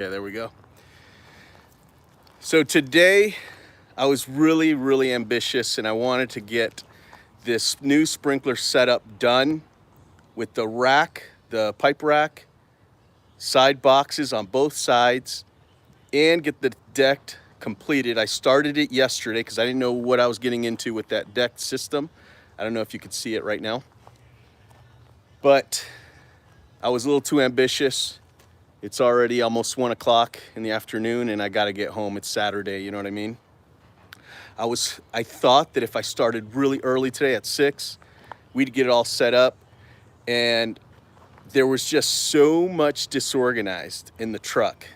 Yeah, there we go. So today I was really ambitious and I wanted to get this new sprinkler setup done with the rack, the pipe rack, side boxes on both sides, and get the deck completed. I started it yesterday because I didn't know what I was getting into with that deck system. I don't know if you could see it right now, but I was a little too ambitious. It's already almost 1 o'clock in the afternoon and I gotta get home. It's Saturday, you know what I mean? I thought that if I started really early today at 6, we'd get it all set up, and there was just so much disorganized in the truck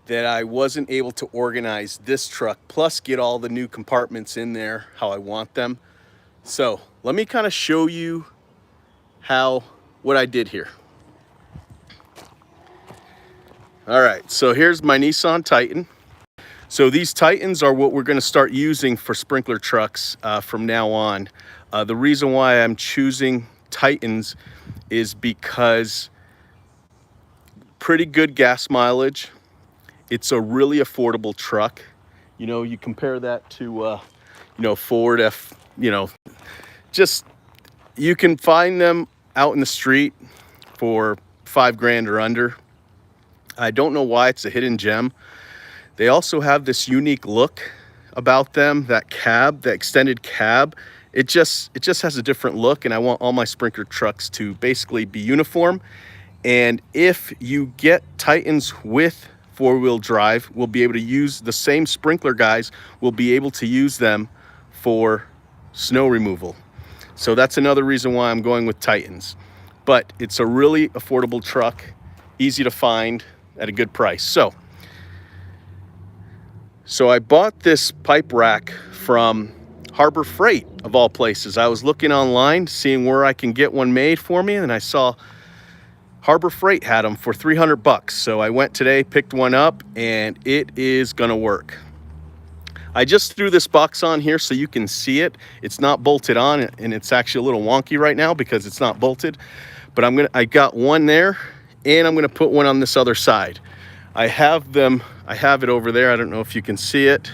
that I wasn't able to organize this truck, plus get all the new compartments in there how I want them. So let me kind of show you what I did here. All right, so here's my Nissan Titan. So these Titans are what we're going to start using for sprinkler trucks from now on. The reason why I'm choosing Titans is because pretty good gas mileage. It's a really affordable truck. You know, you compare that to, Ford F, just, you can find them out in the street for $5,000 or under. I don't know why it's a hidden gem. They also have this unique look about them, that cab, the extended cab. It just has a different look, and I want all my sprinkler trucks to basically be uniform. And if you get Titans with four-wheel drive, we'll be able to use the same sprinkler guys, we'll be able to use them for snow removal. So that's another reason why I'm going with Titans. But it's a really affordable truck, easy to find at a good price. So I bought this pipe rack from Harbor Freight, of all places. I was looking online, seeing where I can get one made for me, and I saw Harbor Freight had them for $300. So I went today, picked one up, and it is gonna work. I just threw this box on here so you can see it. It's not bolted on, and it's actually a little wonky right now because it's not bolted. But I got one there, and I'm gonna put one on this other side. I have it over there. I don't know if you can see it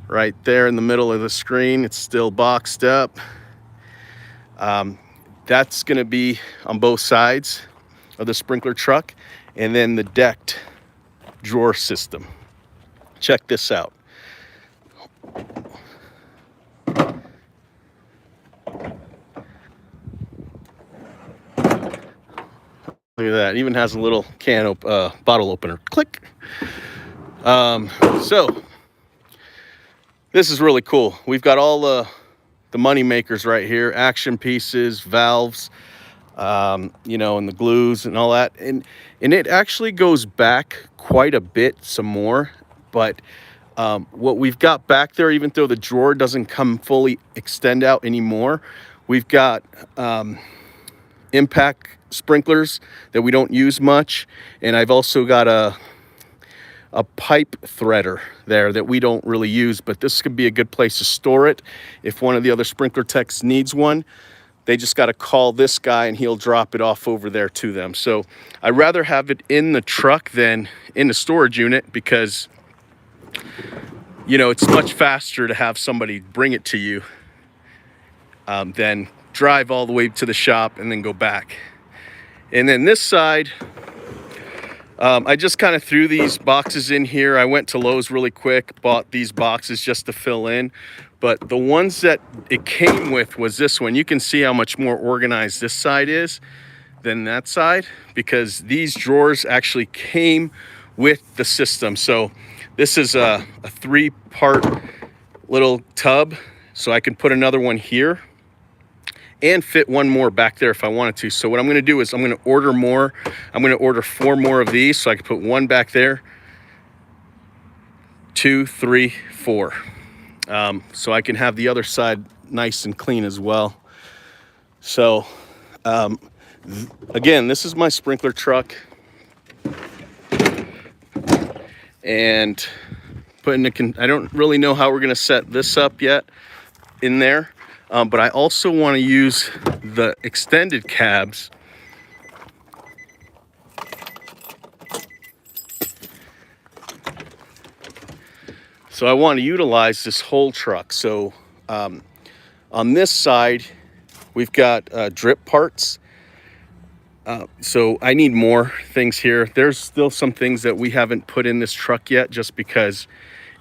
right there in the middle of the screen. It's still boxed up. That's gonna be on both sides of the sprinkler truck, and then the decked drawer system. Check this out. Look at that, it even has a little bottle opener. Click. So this is really cool. We've got all the money makers right here, action pieces, valves, and the glues and all that. And it actually goes back quite a bit some more, but what we've got back there, even though the drawer doesn't come fully extend out anymore, we've got impact sprinklers that we don't use much, and I've also got a pipe threader there that we don't really use, but this could be a good place to store it. If one of the other sprinkler techs needs one, they just got to call this guy and he'll drop it off over there to them. So I'd rather have it in the truck than in the storage unit because, it's much faster to have somebody bring it to you than drive all the way to the shop and then go back. And then this side, I just kind of threw these boxes in here. I went to Lowe's really quick, bought these boxes just to fill in. But the ones that it came with was this one. You can see how much more organized this side is than that side, because these drawers actually came with the system. So this is a 3-part little tub. So I can put another one here and fit one more back there if I wanted to. So what I'm gonna do is I'm gonna order more. I'm gonna order 4 more of these so I can put one back there, 2, 3, 4. So I can have the other side nice and clean as well. So again, this is my sprinkler truck, and I don't really know how we're gonna set this up yet in there. But I also want to use the extended cabs So I want to utilize this whole truck. So on this side, we've got drip parts. So I need more things here. There's still some things that we haven't put in this truck yet just because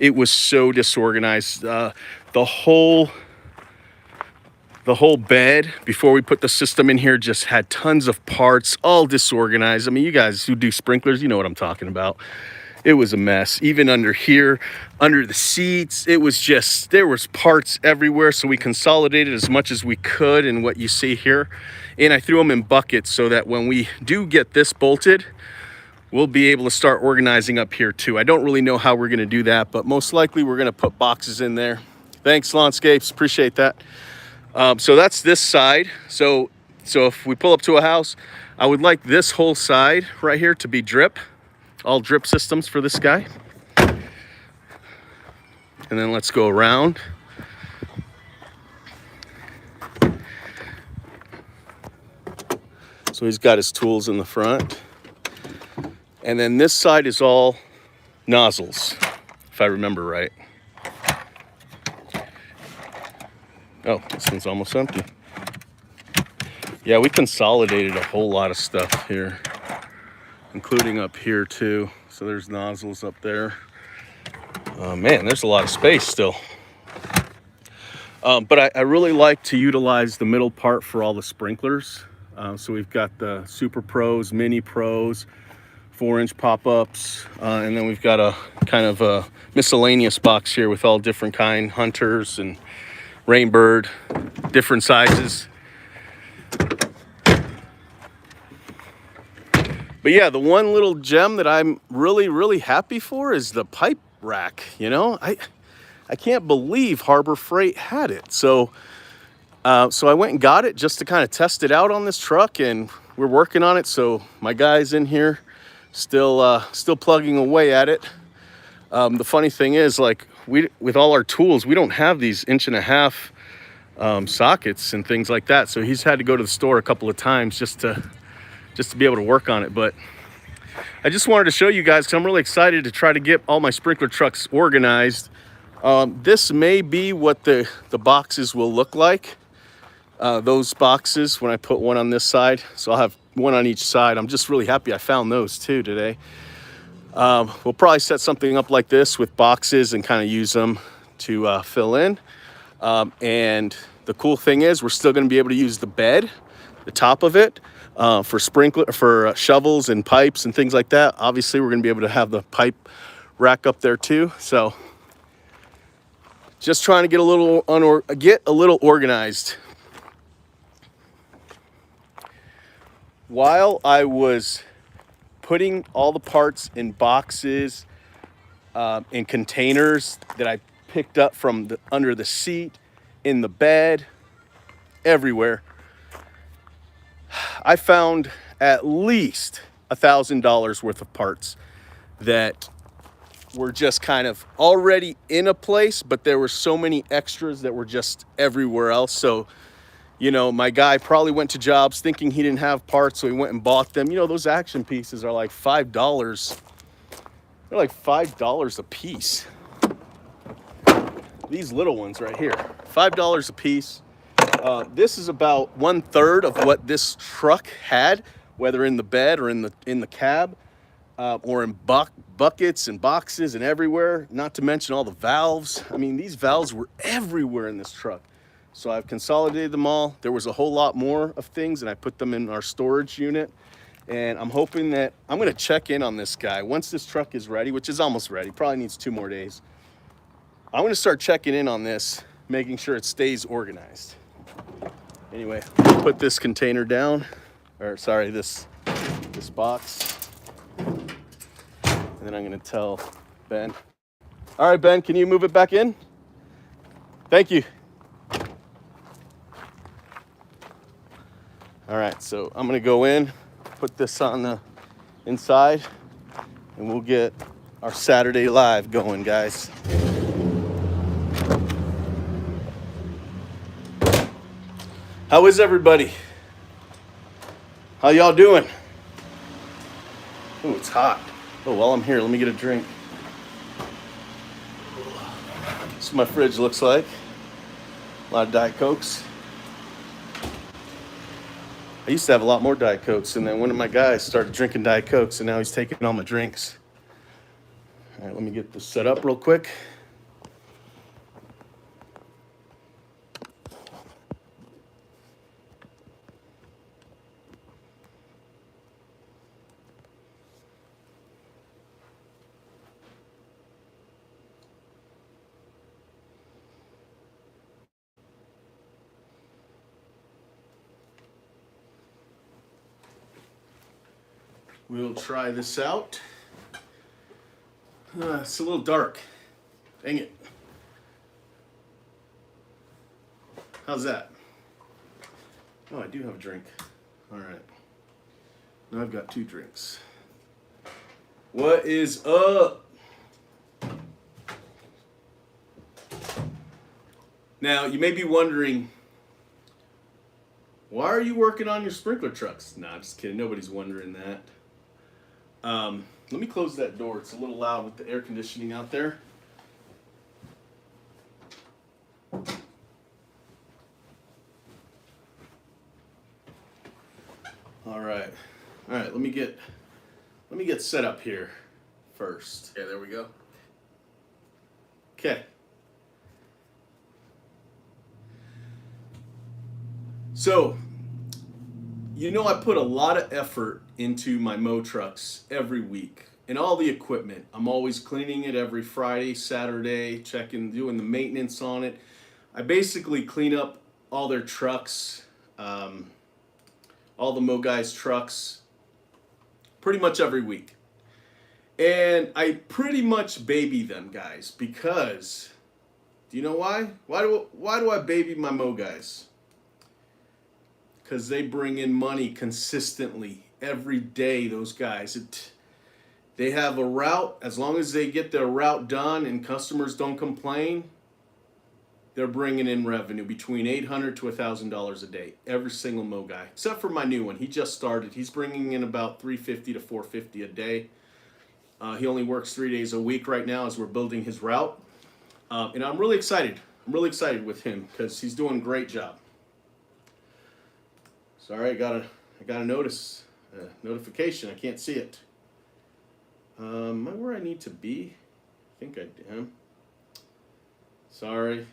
it was so disorganized. The whole bed before we put the system in here just had tons of parts, all disorganized. I mean, you guys who do sprinklers, you know what I'm talking about. It was a mess. Even under here, under the seats, it was just, there was parts everywhere. So we consolidated as much as we could in what you see here. And I threw them in buckets so that when we do get this bolted, we'll be able to start organizing up here too. I don't really know how we're gonna do that, but most likely we're gonna put boxes in there. Thanks, Lawnscapes, appreciate that. So that's this side. So if we pull up to a house, I would like this whole side right here to be drip. All drip systems for this guy. And then let's go around. So he's got his tools in the front. And then this side is all nozzles, if I remember right. Oh, this one's almost empty. Yeah, we consolidated a whole lot of stuff here, including up here too. So there's nozzles up there. Man, there's a lot of space still. But I really like to utilize the middle part for all the sprinklers. So we've got the Super Pros, Mini Pros, 4-inch pop-ups, and then we've got a kind of a miscellaneous box here with all different kind, Hunters and Rainbird, different sizes. But yeah, the one little gem that I'm really happy for is the pipe rack. You know, I can't believe Harbor Freight had it. So I went and got it just to kind of test it out on this truck, and we're working on it. So my guy's in here still plugging away at it. The funny thing is, like, with all our tools, we don't have these 1.5 inch sockets and things like that. So he's had to go to the store a couple of times just to be able to work on it. But I just wanted to show you guys, because I'm really excited to try to get all my sprinkler trucks organized. This may be what the boxes will look like. Those boxes, when I put one on this side, so I'll have one on each side. I'm just really happy I found those too today. We'll probably set something up like this with boxes and kind of use them to fill in. And the cool thing is we're still going to be able to use the bed, the top of it, for shovels and pipes and things like that. Obviously, we're going to be able to have the pipe rack up there too. So just trying to get a little organized. While I was putting all the parts in boxes, in containers that I picked up from under the seat, in the bed, everywhere, I found at least $1,000 worth of parts that were just kind of already in a place, but there were so many extras that were just everywhere else. So, you know, my guy probably went to jobs thinking he didn't have parts, so he went and bought them. You know, those action pieces are like $5. They're like $5 a piece. These little ones right here, $5 a piece. This is about 1/3 of what this truck had, whether in the bed or in the cab, or in buckets and boxes and everywhere. Not to mention all the valves. I mean, these valves were everywhere in this truck. So I've consolidated them all. There was a whole lot more of things, and I put them in our storage unit. And I'm hoping that I'm going to check in on this guy once this truck is ready, which is almost ready. Probably needs 2 more days. I'm going to start checking in on this, making sure it stays organized. Anyway, put this container down, or sorry, this box. And then I'm going to tell Ben. All right, Ben, can you move it back in? Thank you. All right, so I'm going to go in, put this on the inside, and we'll get our Saturday live going, guys. How is everybody? How y'all doing? Oh, it's hot. Oh, while I'm here, let me get a drink. That's what my fridge looks like. A lot of Diet Cokes. I used to have a lot more Diet Cokes, and then one of my guys started drinking Diet Cokes, and now he's taking all my drinks. All right, let me get this set up real quick. We'll try this out. It's a little dark. Dang it. How's that? Oh, I do have a drink. All right. Now I've got 2 drinks. What is up? Now, you may be wondering, why are you working on your sprinkler trucks? Nah, just kidding. Nobody's wondering that. Let me close that door. It's a little loud with the air conditioning out there. All right. Let me get set up here first. Okay, there we go. Okay. So, I put a lot of effort into my mow trucks every week and all the equipment. I'm always cleaning it every Friday, Saturday, doing the maintenance on it. I basically clean up all their trucks, all the mow guys' trucks, pretty much every week. And I pretty much baby them guys because, do you know why? Why do I baby my mow guys? Because they bring in money consistently every day, those guys. They have a route. As long as they get their route done and customers don't complain, they're bringing in revenue between $800 to $1,000 a day. Every single mow guy, except for my new one. He just started. He's bringing in about $350 to $450 a day. He only works 3 days a week right now as we're building his route. And I'm really excited. I'm really excited with him because he's doing a great job. Sorry, I got a notification. I can't see it. Am I where I need to be? I think I am. Sorry,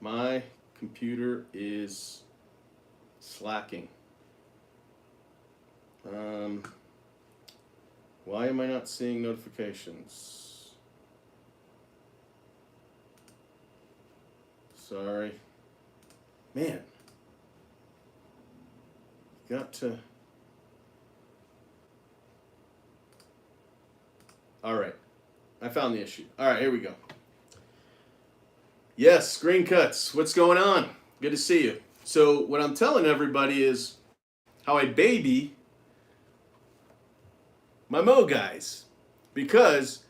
my computer is slacking. Why am I not seeing notifications? Sorry. Man. Got to. All right. I found the issue. All right, here we go. Yes, Screen Cuts. What's going on? Good to see you. So what I'm telling everybody is how I baby my mow guys. Because,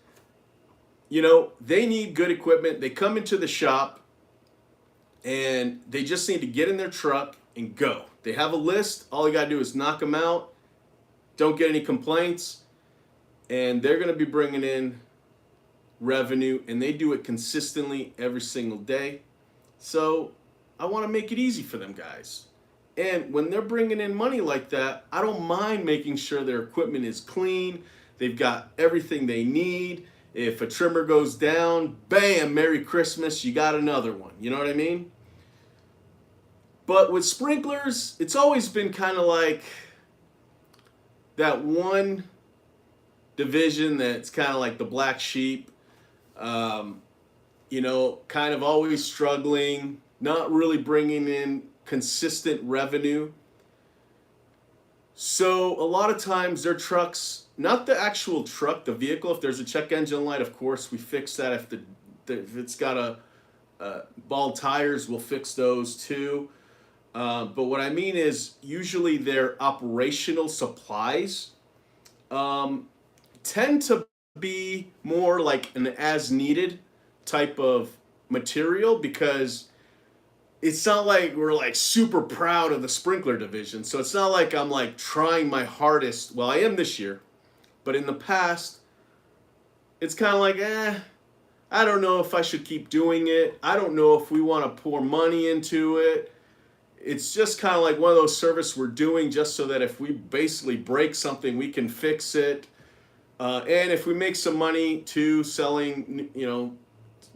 they need good equipment. They come into the shop and they just need to get in their truck and go. They have a list. All you got to do is knock them out. Don't get any complaints. And they're going to be bringing in revenue. And they do it consistently every single day. So I want to make it easy for them guys. And when they're bringing in money like that, I don't mind making sure their equipment is clean. They've got everything they need. If a trimmer goes down, bam, Merry Christmas, you got another one. You know what I mean? But with sprinklers, it's always been kind of like that one division that's kind of like the black sheep, kind of always struggling, not really bringing in consistent revenue. So a lot of times their trucks, not the actual truck, the vehicle, if there's a check engine light, of course, we fix that. If it's got bald tires, we'll fix those too. But what I mean is usually their operational supplies tend to be more like an as-needed type of material because it's not like we're like super proud of the sprinkler division. So it's not like I'm like trying my hardest. Well, I am this year, but in the past, it's kind of like, I don't know if I should keep doing it. I don't know if we want to pour money into it. It's just kind of like one of those services we're doing just so that if we basically break something, we can fix it. And if we make some money too selling,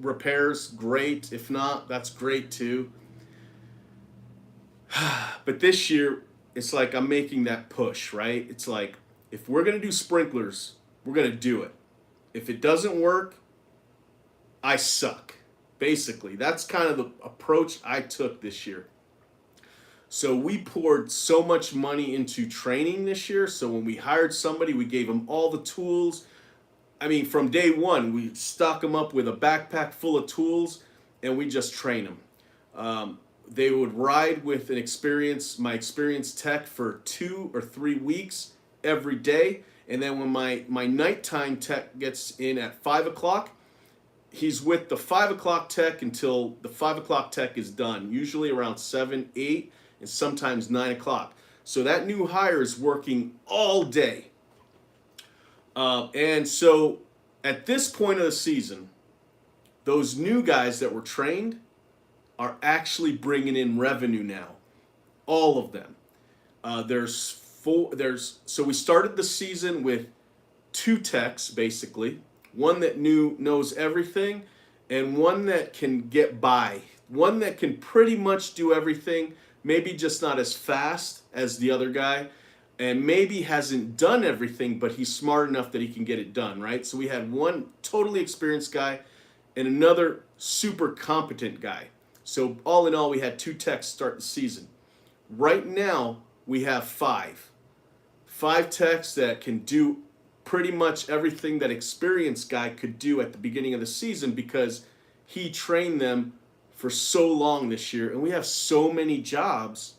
repairs, great. If not, that's great too. But this year, it's like I'm making that push, right? It's like if we're going to do sprinklers, we're going to do it. If it doesn't work, I suck. Basically, that's kind of the approach I took this year. So we poured so much money into training this year. So when we hired somebody, we gave them all the tools. I mean, from day one, we stock them up with a backpack full of tools, and we just train them. They would ride with my experienced tech for 2 or 3 weeks every day. And then when my nighttime tech gets in at 5 o'clock, he's with the 5 o'clock tech until the 5 o'clock tech is done, usually around 7, 8, and sometimes 9 o'clock. So that new hire is working all day. And so at this point of the season, those new guys that were trained are actually bringing in revenue now. All of them. So we started the season with 2 techs, basically. One that knows everything, and one that can get by. One that can pretty much do everything, maybe just not as fast as the other guy, and maybe hasn't done everything, but he's smart enough that he can get it done, right? So we had one totally experienced guy and another super competent guy. So all in all, we had 2 techs start the season. Right now, we have 5. 5 techs that can do pretty much everything that experienced guy could do at the beginning of the season because he trained them for so long this year. And we have so many jobs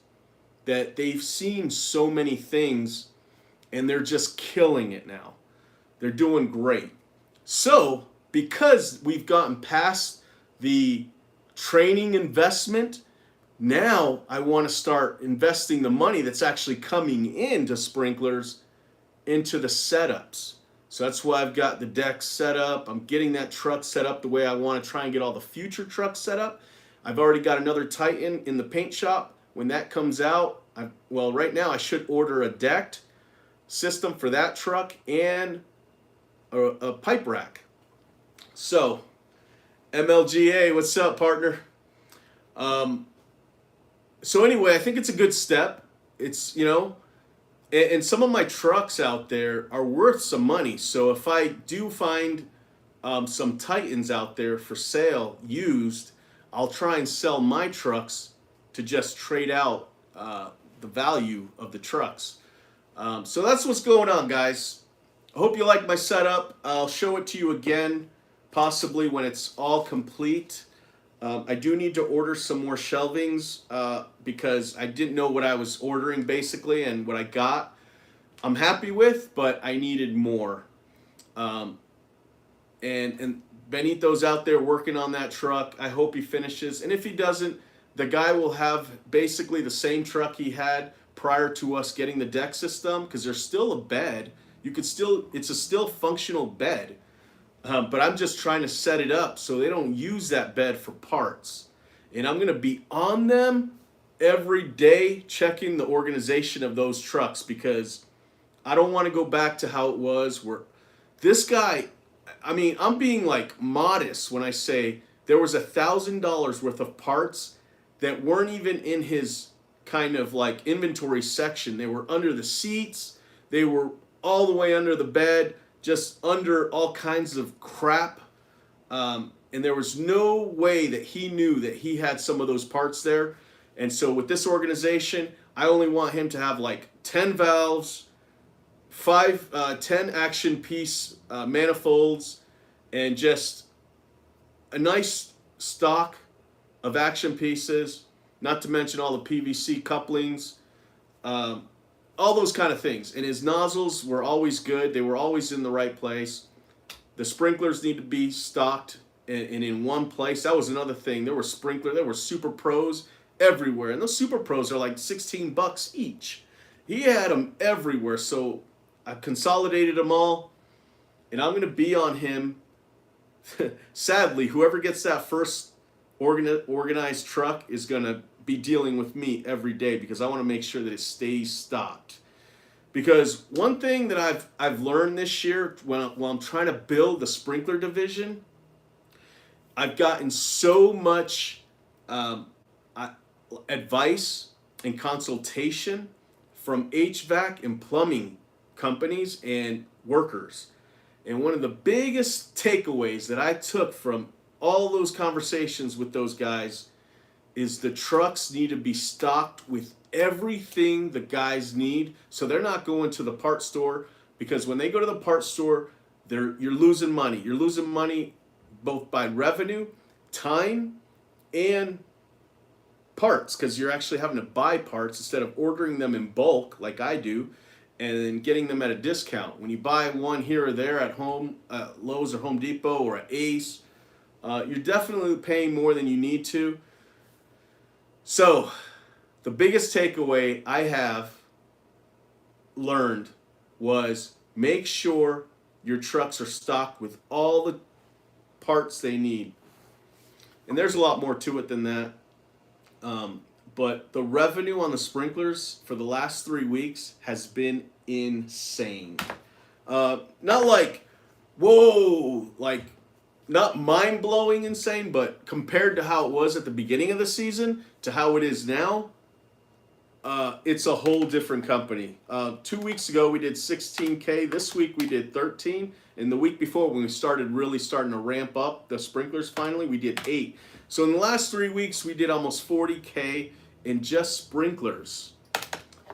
that they've seen so many things, and they're just killing it now. They're doing great. So because we've gotten past the training investment, now I want to start investing the money that's actually coming into sprinklers into the setups. So that's why I've got the deck set up. I'm getting that truck set up the way I want to try and get all the future trucks set up. I've already got another Titan in the paint shop. When that comes out, right now I should order a decked system for that truck and a pipe rack. So, MLGA, what's up, partner? So anyway, I think it's a good step. It's, and some of my trucks out there are worth some money. So if I do find some Titans out there for sale used, I'll try and sell my trucks to just trade out the value of the trucks. So that's what's going on, guys. I hope you like my setup. I'll show it to you again, possibly when it's all complete. I do need to order some more shelvings because I didn't know what I was ordering basically, and what I got I'm happy with, but I needed more. And Benito's out there working on that truck. I hope he finishes, and if he doesn't, the guy will have basically the same truck he had prior to us getting the deck system, because there's still a bed. It's a still functional bed. But I'm just trying to set it up so they don't use that bed for parts. And I'm going to be on them every day checking the organization of those trucks, because I don't want to go back to how it was where this guy, I'm being like modest when I say there was $1,000 worth of parts that weren't even in his kind of like inventory section. They were under the seats. They were all the way under the bed, just under all kinds of crap. And there was no way that he knew that he had some of those parts there. And so with this organization, I only want him to have like 10 valves, 10 action piece manifolds, and just a nice stock of action pieces, not to mention all the PVC couplings, all those kind of things. And his nozzles were always good. They were always in the right place. The sprinklers need to be stocked and in one place. That was another thing. There were Super Pros everywhere. And those Super Pros are like $16 each. He had them everywhere. So I consolidated them all. And I'm going to be on him sadly, whoever gets that first organized truck is going to be dealing with me every day because I want to make sure that it stays stocked. Because one thing that I've learned this year while I'm trying to build the sprinkler division, I've gotten so much um, advice and consultation from HVAC and plumbing companies and workers. And one of the biggest takeaways that I took from all those conversations with those guys is the trucks need to be stocked with everything the guys need, so they're not going to the parts store, because when they go to the parts store, you're losing money. You're losing money both by revenue, time, and parts, because you're actually having to buy parts instead of ordering them in bulk like I do and then getting them at a discount. When you buy one here or there at home, Lowe's or Home Depot or at Ace, you're definitely paying more than you need to. So the biggest takeaway I have learned was make sure your trucks are stocked with all the parts they need. And there's a lot more to it than that. But the revenue on the sprinklers for the last 3 weeks has been insane. Not like, whoa, like not mind-blowing insane, but compared to how it was at the beginning of the season to how it is now, it's a whole different company. 2 weeks ago we did 16K. This week we did 13. And the week before, when we starting to ramp up the sprinklers finally, we did 8. So in the last 3 weeks we did almost 40K in just sprinklers.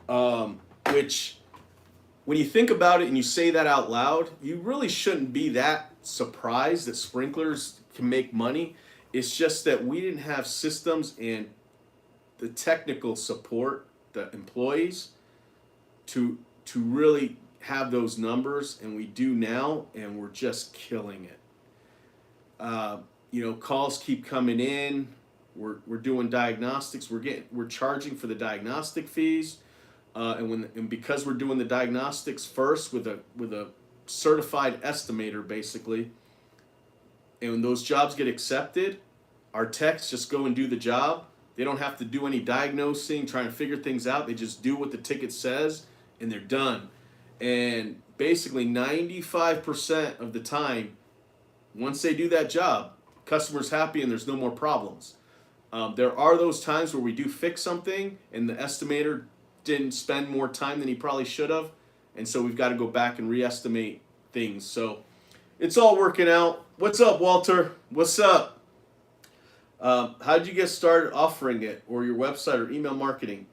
Which, when you think about it and you say that out loud, you really shouldn't be that surprised that sprinklers can make money. It's just that we didn't have systems and the technical support, the employees, to really have those numbers, and we do now, and we're just killing it. Calls keep coming in. We're doing diagnostics. We're charging for the diagnostic fees, and because we're doing the diagnostics first with a certified estimator basically, and when those jobs get accepted, our techs just go and do the job. They don't have to do any diagnosing, trying to figure things out. They just do what the ticket says, and they're done. And basically 95% of the time, once they do that job, customer's happy and there's no more problems. There are those times where we do fix something and the estimator didn't spend more time than he probably should have, and so we've got to go back and re-estimate things. So it's all working out. What's up, Walter? What's up? How'd you get started offering it, or your website or email marketing?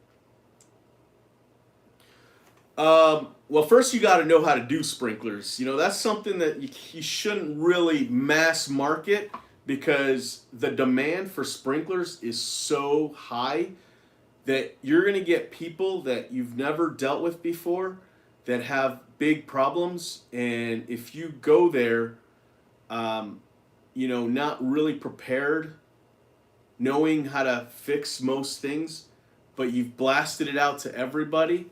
Well, first you got to know how to do sprinklers. That's something that you shouldn't really mass market, because the demand for sprinklers is so high that you're going to get people that you've never dealt with before that have big problems. And if you go there, not really prepared, knowing how to fix most things, but you've blasted it out to everybody,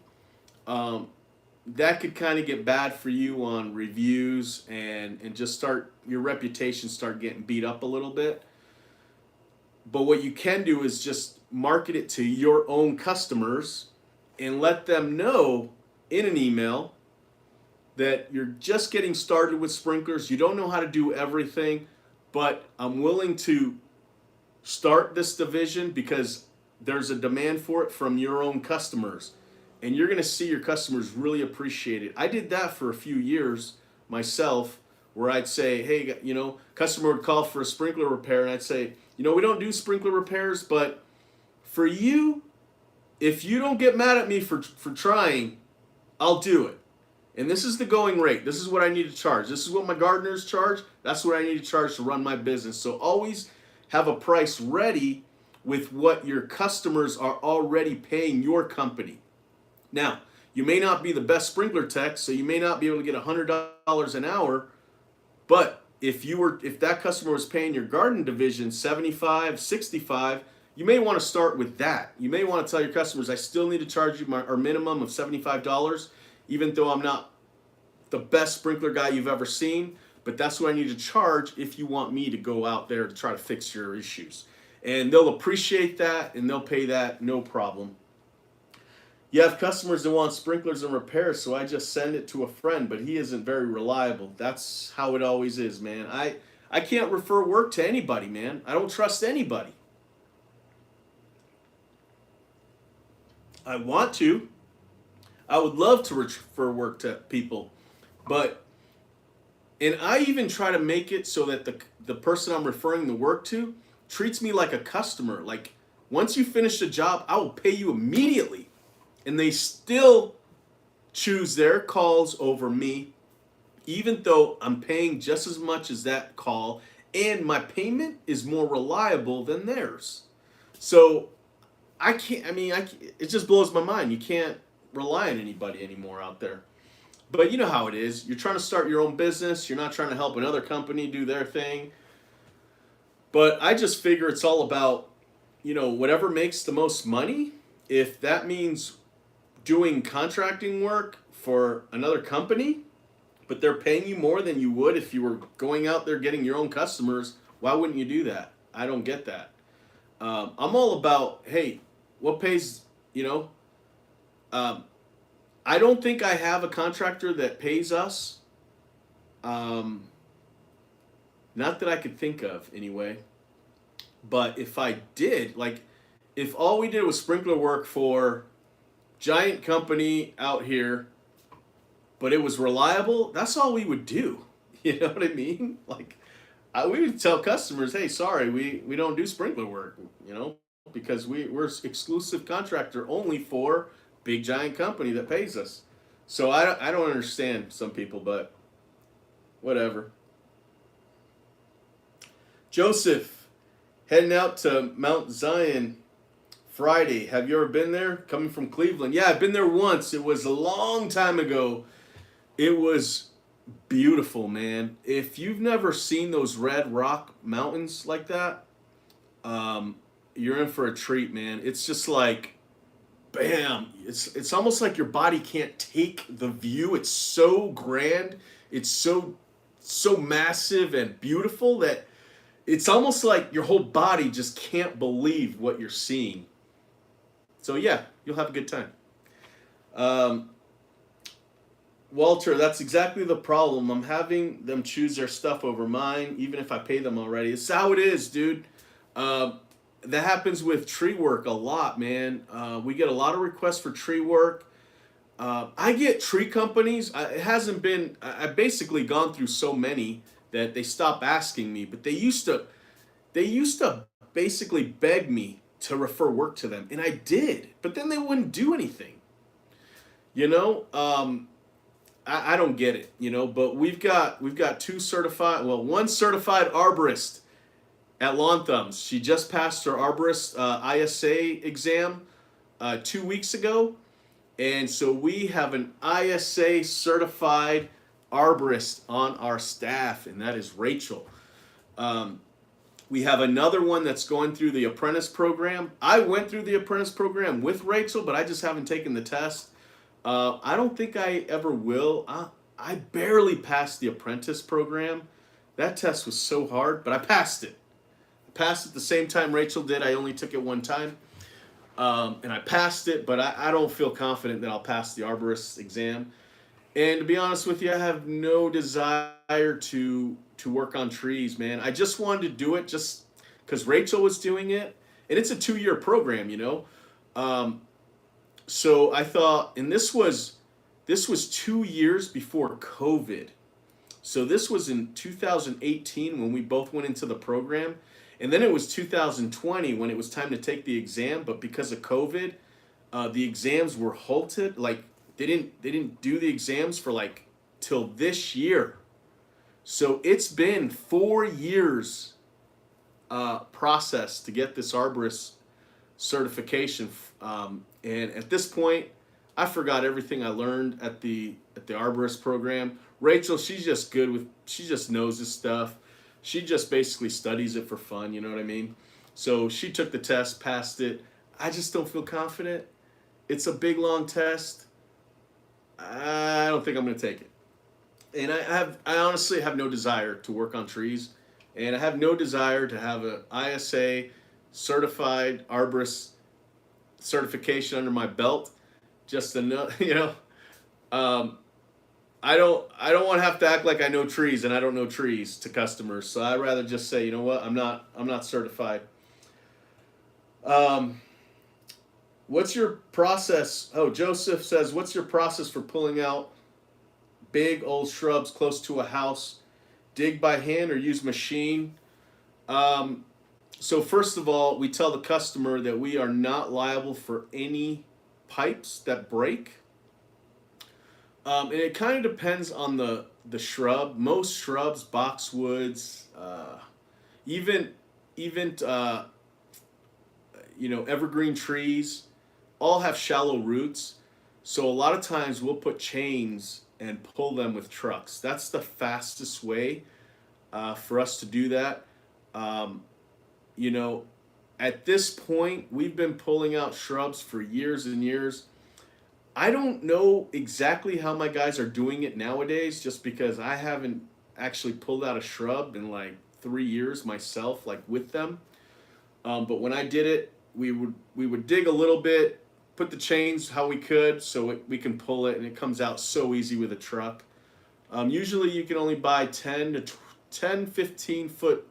that could kind of get bad for you on reviews, and just your reputation start getting beat up a little bit. But what you can do is just market it to your own customers and let them know in an email that you're just getting started with sprinklers. You don't know how to do everything, but I'm willing to start this division because there's a demand for it from your own customers. And you're going to see your customers really appreciate it. I did that for a few years myself, where I'd say, hey, customer would call for a sprinkler repair, and I'd say, we don't do sprinkler repairs, but for you, if you don't get mad at me for trying, I'll do it. And this is the going rate. This is what I need to charge. This is what my gardeners charge. That's what I need to charge to run my business. So always have a price ready with what your customers are already paying your company. Now, you may not be the best sprinkler tech, so you may not be able to get $100 an hour, but if that customer was paying your garden division $75, $65, you may want to start with that. You may want to tell your customers, I still need to charge you our minimum of $75, even though I'm not the best sprinkler guy you've ever seen, but that's what I need to charge if you want me to go out there to try to fix your issues. And they'll appreciate that and they'll pay that, no problem. You have customers that want sprinklers and repairs, so I just send it to a friend, but he isn't very reliable. That's how it always is, man. I can't refer work to anybody, man. I don't trust anybody. I want to. I would love to refer work to people, but and I even try to make it so that the person I'm referring the work to treats me like a customer. Like once you finish the job, I will pay you immediately. And they still choose their calls over me, even though I'm paying just as much as that call, and my payment is more reliable than theirs. So I can't, I mean, it just blows my mind. You can't rely on anybody anymore out there. But you know how it is. You're trying to start your own business. You're not trying to help another company do their thing. But I just figure it's all about, whatever makes the most money. If that means doing contracting work for another company, but they're paying you more than you would if you were going out there getting your own customers, why wouldn't you do that? I don't get that. I'm all about, hey, what pays, I don't think I have a contractor that pays us. Not that I could think of anyway. But if I did, like, if all we did was sprinkler work for giant company out here, but it was reliable, that's all we would do. You know what I mean? Like, we would tell customers, hey, sorry, we don't do sprinkler work, because we're exclusive contractor only for big giant company that pays us. So I don't understand some people, but whatever. Joseph, heading out to Mount Zion Friday. Have you ever been there? Coming from Cleveland. Yeah, I've been there once. It was a long time ago. It was beautiful, man. If you've never seen those red rock mountains like that, you're in for a treat, man. It's just like, bam. It's almost like your body can't take the view. It's so grand. It's so massive and beautiful that it's almost like your whole body just can't believe what you're seeing. So yeah, you'll have a good time. Walter, that's exactly the problem. I'm having them choose their stuff over mine, even if I pay them already. It's how it is, dude. That happens with tree work a lot, man. We get a lot of requests for tree work. I get tree companies. It hasn't been. I've basically gone through so many that they stopped asking me. But they used to basically beg me to refer work to them, and I did, but then they wouldn't do anything. I don't get it, but we've got one certified arborist at Lawn Thumbs. She just passed her arborist ISA exam 2 weeks ago, and so we have an ISA certified arborist on our staff, and that is Rachel. We have another one that's going through the apprentice program. I went through the apprentice program with Rachel, but I just haven't taken the test. I don't think I ever will. I barely passed the apprentice program. That test was so hard, but I passed it. I passed it the same time Rachel did. I only took it one time. And I passed it, but I don't feel confident that I'll pass the arborist exam. And to be honest with you, I have no desire to work on trees, man. I just wanted to do it just because Rachel was doing it. And it's a 2-year program, So I thought, and this was 2 years before COVID. So this was in 2018 when we both went into the program. And then it was 2020 when it was time to take the exam. But because of COVID, the exams were halted. Like they didn't do the exams for like till this year. So it's been 4 years process to get this arborist certification. And at this point, I forgot everything I learned at the arborist program. Rachel, she just knows this stuff. She just basically studies it for fun, you know what I mean? So she took the test, passed it. I just don't feel confident. It's a big, long test. I don't think I'm going to take it. And I honestly have no desire to work on trees, and I have no desire to have a ISA certified arborist certification under my belt. Just to know, um, I don't want to have to act like I know trees and I don't know trees to customers. So I'd rather just say, you know what, I'm not certified. Um, what's your process? Oh, Joseph says, what's your process for pulling out big old shrubs close to a house? Dig by hand or use machine? Um, so first of all, we tell the customer that we are not liable for any pipes that break. And it kind of depends on the shrub. Most shrubs, boxwoods, even even evergreen trees, all have shallow roots. So a lot of times we'll put chains and pull them with trucks. That's the fastest way for us to do that. Um, you know, at this point, we've been pulling out shrubs for years and years. I don't know exactly how my guys are doing it nowadays, just because I haven't actually pulled out a shrub in like 3 years myself, like with them. But when I did it, we would dig a little bit, put the chains how we could, so we can pull it, and it comes out so easy with a truck. Usually, you can only buy 10 to 15 foot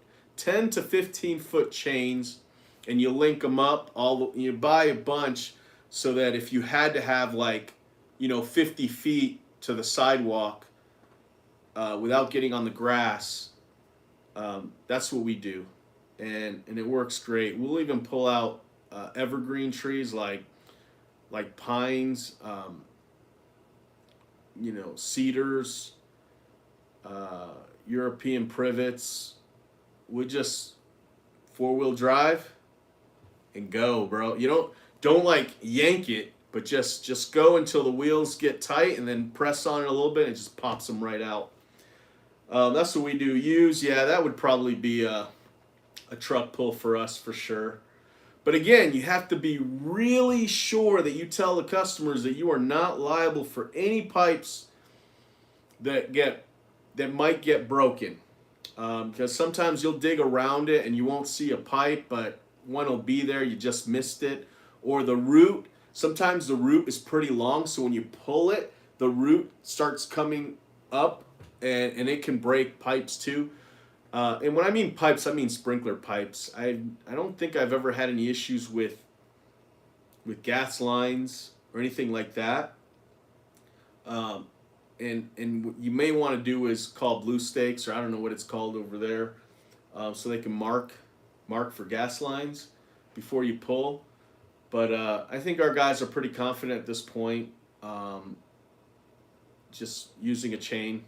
chains, and you link them up. You buy a bunch so that if you had to have 50 feet to the sidewalk without getting on the grass, that's what we do, and it works great. We'll even pull out evergreen trees like pines, cedars, European privets. We just 4-wheel drive and go, bro. You don't like yank it, but just go until the wheels get tight, and then press on it a little bit, and it just pops them right out. That's what we do. Yeah, that would probably be a truck pull for us for sure. But again, you have to be really sure that you tell the customers that you are not liable for any pipes that might get broken. Because sometimes you'll dig around it and you won't see a pipe, but one will be there, you just missed it. Or the root, sometimes the root is pretty long, so when you pull it, the root starts coming up, and it can break pipes too. And when I mean pipes, I mean sprinkler pipes. I don't think I've ever had any issues with gas lines or anything like that. And what you may want to do is call blue stakes, or I don't know what it's called over there, so they can mark for gas lines before you pull. But I think our guys are pretty confident at this point. Just using a chain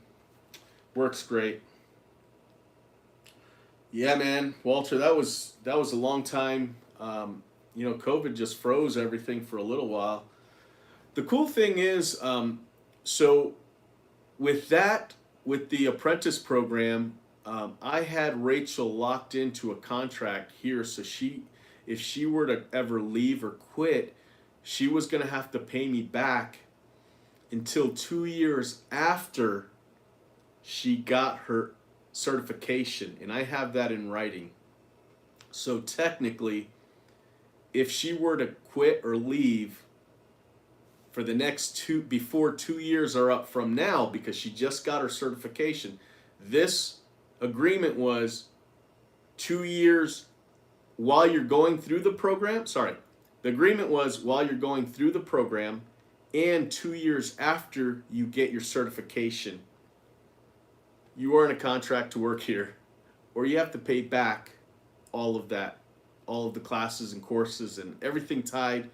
works great. Yeah, man, Walter, that was a long time. COVID just froze everything for a little while. The cool thing is, so with the apprentice program, I had Rachel locked into a contract here, so if she were to ever leave or quit, she was going to have to pay me back until 2 years after she got her certification, and I have that in writing. So technically, if she were to quit or leave for the next before 2 years are up from now, because she just got her certification, this agreement was 2 years while you're going through the program. Sorry, the agreement was while you're going through the program and 2 years after you get your certification. You are in a contract to work here, or you have to pay back all of that, all of the classes and courses and everything tied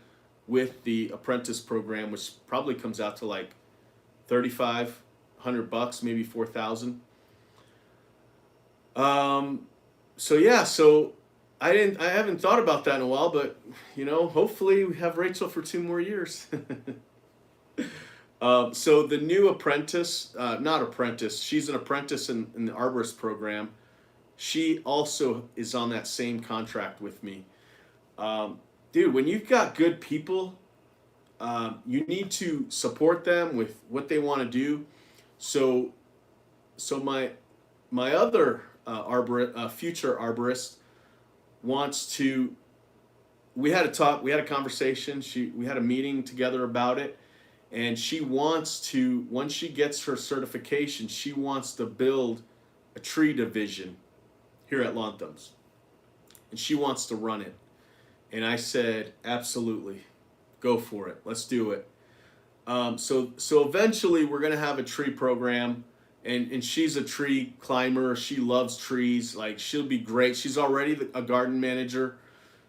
with the apprentice program, which probably comes out to like $3,500, maybe $4,000. So I haven't thought about that in a while, but hopefully we have Rachel for 2 more years. So the new apprentice, not apprentice, she's an apprentice in the arborist program. She also is on that same contract with me. Dude, when you've got good people, you need to support them with what they want to do. So so my other future arborist wants to. We had a talk. We had a conversation. We had a meeting together about it, and she wants to. Once she gets her certification, she wants to build a tree division here at Lawn Thumbs, and she wants to run it. And I said, absolutely, go for it. Let's do it. So eventually we're gonna have a tree program, and she's a tree climber. She loves trees. Like, she'll be great. She's already a garden manager,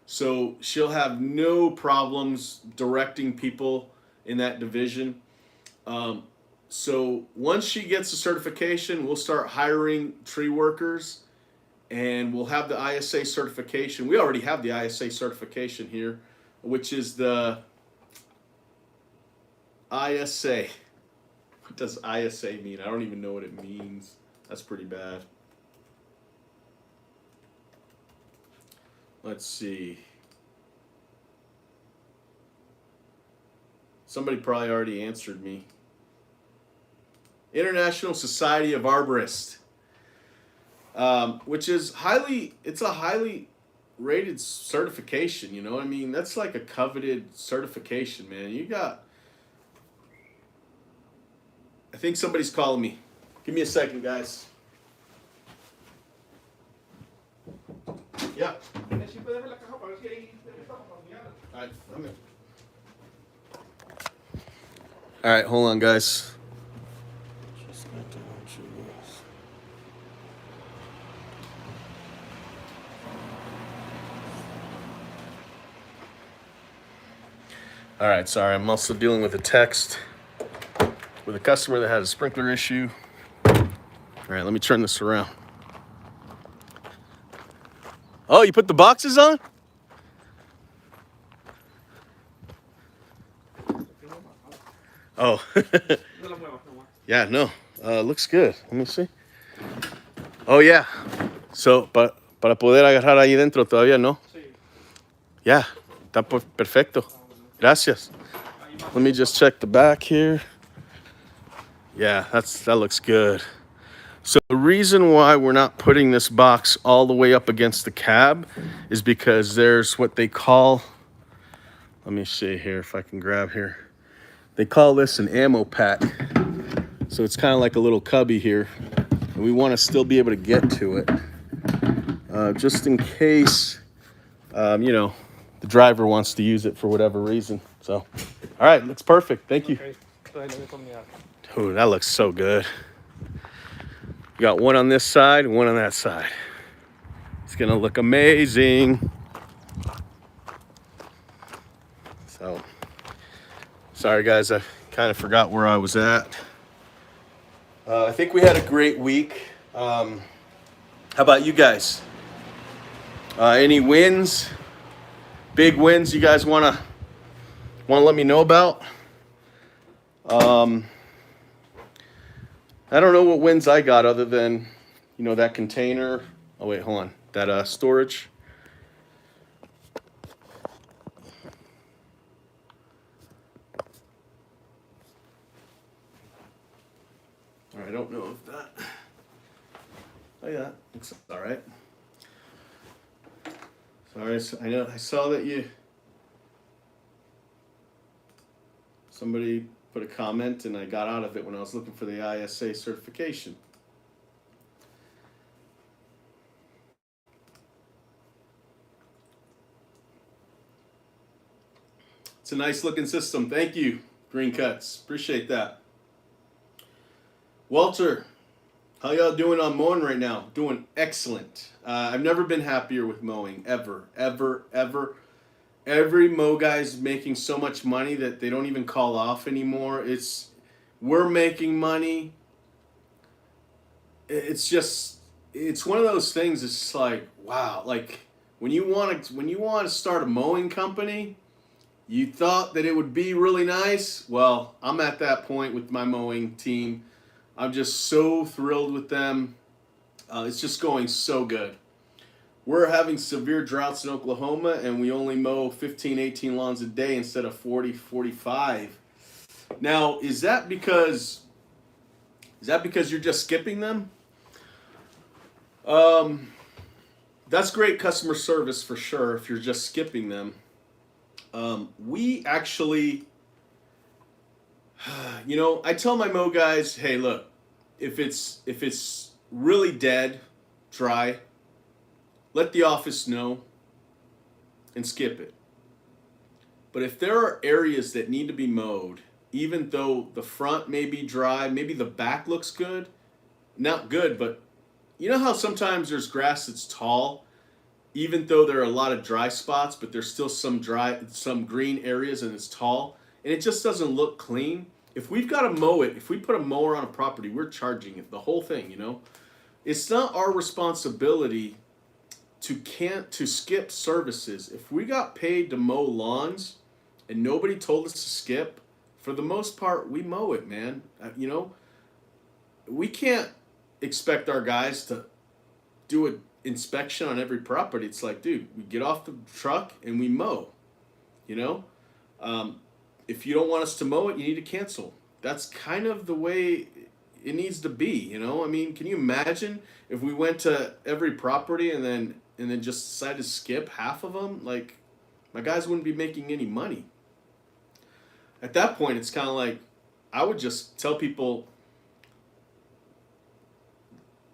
so she'll have no problems directing people in that division. So once she gets the certification, we'll start hiring tree workers, and we'll have the ISA certification. We already have the ISA certification here, which is the ISA. What does ISA mean? I don't even know what it means. That's pretty bad. Let's see. Somebody probably already answered me. International Society of Arborists, which is it's a highly rated certification. You know what I mean? That's like a coveted certification, man. I think somebody's calling me. Give me a second, guys. Yeah. All right, hold on, guys. All right, sorry, I'm also dealing with a text with a customer that had a sprinkler issue. All right, let me turn this around. Oh, you put the boxes on? Oh. Yeah, no. Looks good. Let me see. Oh, yeah. So, para poder agarrar ahí dentro todavía, ¿no? Yeah, está perfecto. Gracias. Let me just check the back here. Yeah, that looks good. So the reason why we're not putting this box all the way up against the cab is because there's what they call, let me see here if I can grab here. They call this an ammo pack. So it's kind of like a little cubby here. And we want to still be able to get to it. Just in case, the driver wants to use it for whatever reason. So, all right, that's perfect. Thank you. Oh, that looks so good. You got one on this side and one on that side. It's gonna look amazing. So, sorry guys, I kind of forgot where I was at. I think we had a great week. How about you guys? Any wins? Big wins you guys wanna let me know about? I don't know what wins I got other than, that container. Oh, wait, hold on. That storage. All right, I don't know if that. Oh, yeah, looks all right. Sorry, I saw that somebody put a comment, and I got out of it when I was looking for the ISA certification. It's a nice looking system. Thank you, Green Cuts. Appreciate that. Walter, how y'all doing on mowing right now? Doing excellent. I've never been happier with mowing, ever, ever, ever. Every mow guy's making so much money that they don't even call off anymore. We're making money. It's one of those things. It's just like, wow. Like when you want to start a mowing company, you thought that it would be really nice. Well, I'm at that point with my mowing team. I'm just so thrilled with them. It's just going so good. We're having severe droughts in Oklahoma, and we only mow 15, 18 lawns a day instead of 40, 45. Now, is that because Is that because you're just skipping them? Um, that's great customer service for sure if you're just skipping them. We actually, I tell my mow guys, hey, look, if it's really dead, dry, let the office know and skip it. But if there are areas that need to be mowed, even though the front may be dry, maybe the back looks good, not good, but you know how sometimes there's grass that's tall, even though there are a lot of dry spots, but there's still some green areas and it's tall, and it just doesn't look clean. If we've got to mow it, if we put a mower on a property, we're charging it, the whole thing. It's not our responsibility to skip services. If we got paid to mow lawns and nobody told us to skip, for the most part, we mow it, man. We can't expect our guys to do an inspection on every property. It's like, dude, we get off the truck and we mow. You know, if you don't want us to mow it, you need to cancel. That's kind of the way it needs to be. I mean, can you imagine if we went to every property and then just decided to skip half of them? Like, my guys wouldn't be making any money. At that point, it's kind of like I would just tell people,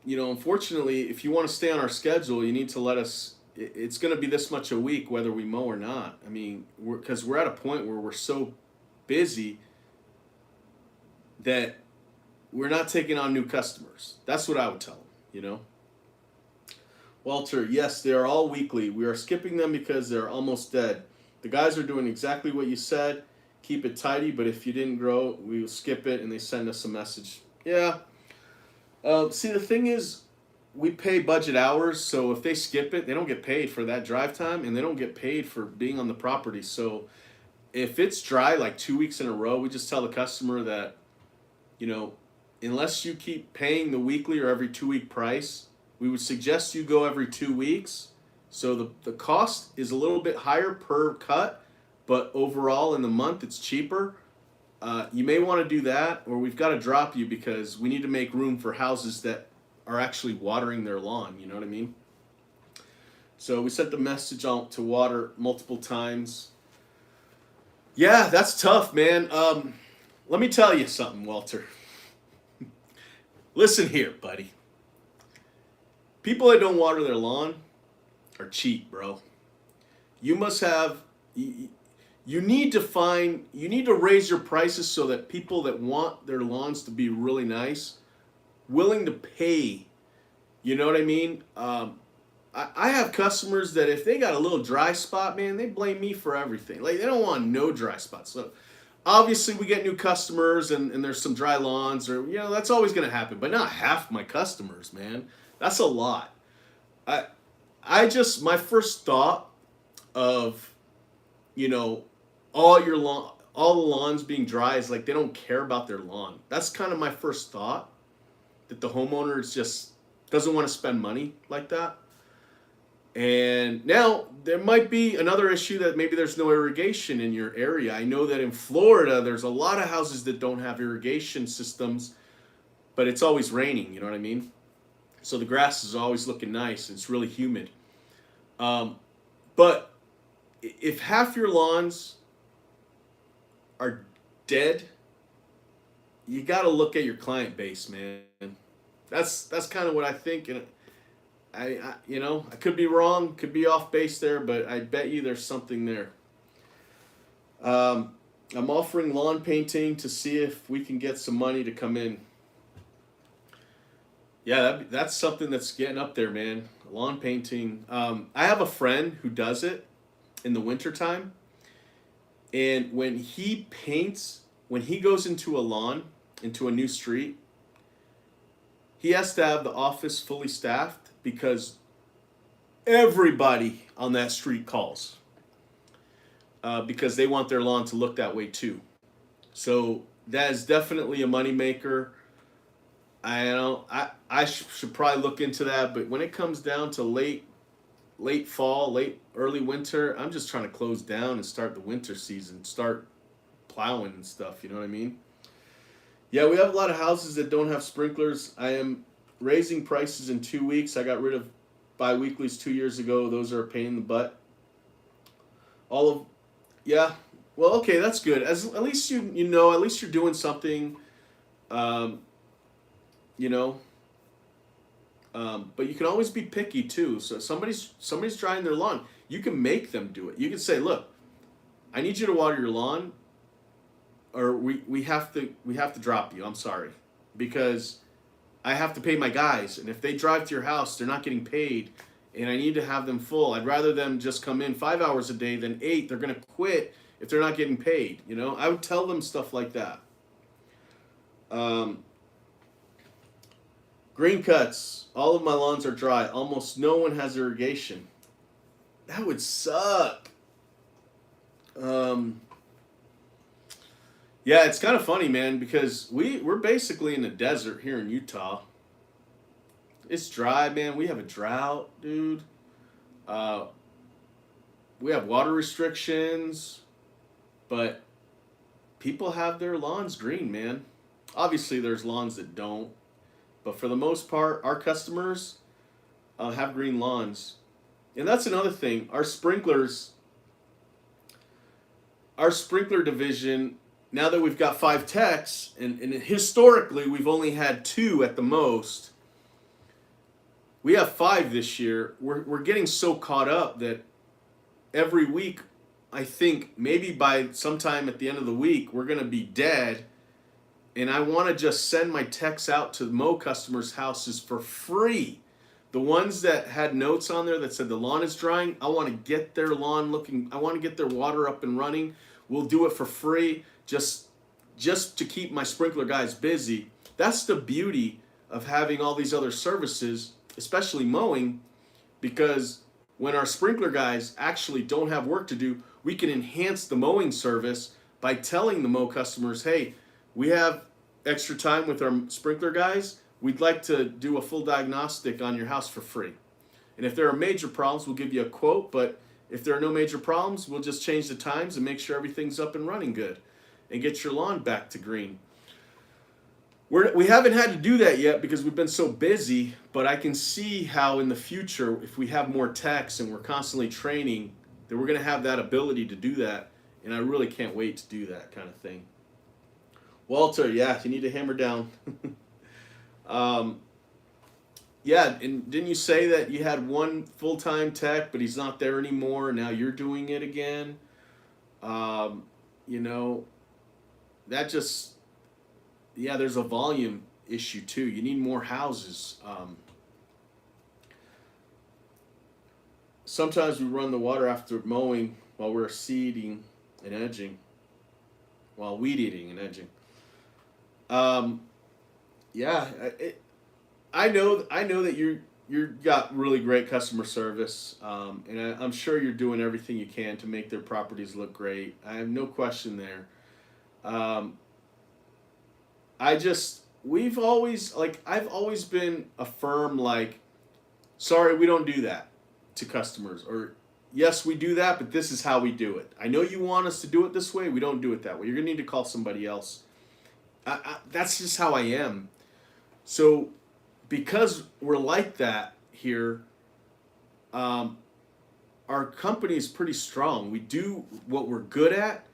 unfortunately, if you want to stay on our schedule, you need to let us. It's going to be this much a week, whether we mow or not. I mean, because we're at a point where we're so busy that we're not taking on new customers. That's what I would tell them. Walter, yes, they are all weekly. We are skipping them because they're almost dead. The guys are doing exactly what you said. Keep it tidy, but if you didn't grow, we will skip it, and they send us a message. Yeah. See, the thing is, we pay budget hours, so if they skip it, they don't get paid for that drive time, and they don't get paid for being on the property. So if it's dry like 2 weeks in a row, we just tell the customer that, unless you keep paying the weekly or every 2 week price, we would suggest you go every 2 weeks. So the cost is a little bit higher per cut, but overall in the month it's cheaper. You may want to do that, or we've got to drop you because we need to make room for houses that are actually watering their lawn. You know what I mean? So we sent the message out to water multiple times. Yeah, that's tough, man. Let me tell you something, Walter. Listen here, buddy. People that don't water their lawn are cheap, bro. You must have. You need to raise your prices so that people that want their lawns to be really nice, willing to pay. You know what I mean? I have customers that if they got a little dry spot, man, they blame me for everything. Like, they don't want no dry spots. So obviously we get new customers and there's some dry lawns, or that's always going to happen, but not half my customers, man. That's a lot. My first thought of all the lawns being dry is like they don't care about their lawn. That's kind of my first thought, that the homeowner just doesn't want to spend money like that. And now there might be another issue that maybe there's no irrigation in your area. I know that in Florida there's a lot of houses that don't have irrigation systems, but it's always raining, you know what I mean? So the grass is always looking nice. It's really humid. But if half your lawns are dead, you got to look at your client base, man. That's kind of what I think, and I could be wrong, could be off base there, but I bet you there's something there. I'm offering lawn painting to see if we can get some money to come in. Yeah, that's something that's getting up there, man. Lawn painting. I have a friend who does it in the wintertime. And when he paints, when he goes into a lawn, into a new street, he has to have the office fully staffed because everybody on that street calls because they want their lawn to look that way too. So that is definitely a moneymaker. I should probably look into that, but when it comes down to late fall, early winter, I'm just trying to close down and start the winter season, start plowing and stuff, you know what I mean? Yeah, we have a lot of houses that don't have sprinklers. I am raising prices in 2 weeks. I got rid of bi-weeklies 2 years ago. Those are a pain in the butt. All of Yeah. Well, okay, that's good. As at least you know, at least you're doing something. Um, you know, but you can always be picky too. So somebody's drying their lawn. You can make them do it. You can say, "Look, I need you to water your lawn, or we have to drop you. I'm sorry, because I have to pay my guys, and if they drive to your house, they're not getting paid, and I need to have them full. I'd rather them just come in 5 hours a day than 8. They're gonna quit if they're not getting paid. I would tell them stuff like that. Um, Green cuts. All of my lawns are dry. Almost no one has irrigation. That would suck. Um, yeah, it's kind of funny, man, because we're basically in the desert here in Utah. It's dry, man. We have a drought, dude. Uh, we have water restrictions, but people have their lawns green, man. Obviously, there's lawns that don't, but for the most part, our customers have green lawns. And that's another thing. Our sprinkler division, now that we've got 5 techs, and historically we've only had 2 at the most, we have 5 this year. We're getting so caught up that every week, I think maybe by sometime at the end of the week, we're going to be dead. And I want to just send my techs out to mow customers' houses for free. The ones that had notes on there that said the lawn is drying, I want to get their lawn looking, I want to get their water up and running. We'll do it for free just to keep my sprinkler guys busy. That's the beauty of having all these other services, especially mowing, because when our sprinkler guys actually don't have work to do, we can enhance the mowing service by telling the mow customers, hey, we have extra time with our sprinkler guys. We'd like to do a full diagnostic on your house for free. And if there are major problems, we'll give you a quote. But if there are no major problems, we'll just change the times and make sure everything's up and running good and get your lawn back to green. We haven't had to do that yet because we've been so busy, but I can see how in the future, if we have more techs and we're constantly training, that we're going to have that ability to do that. And I really can't wait to do that kind of thing. Walter, yeah, you need to hammer down. Yeah, and didn't you say that you had one full-time tech, but he's not there anymore, and now you're doing it again? Um, you know, that just, yeah, there's a volume issue too. You need more houses. Sometimes we run the water after mowing while we're seeding and edging, while weed eating and edging. Um, yeah, I know that you got really great customer service, and I'm sure you're doing everything you can to make their properties look great. I have no question there. Um, I've always been a firm like, sorry, we don't do that to customers, or yes, we do that, but this is how we do it. I know you want us to do it this way. We don't do it that way. You're gonna need to call somebody else. That's just how I am. So, because we're like that here, um, our company is pretty strong. We do what we're good at.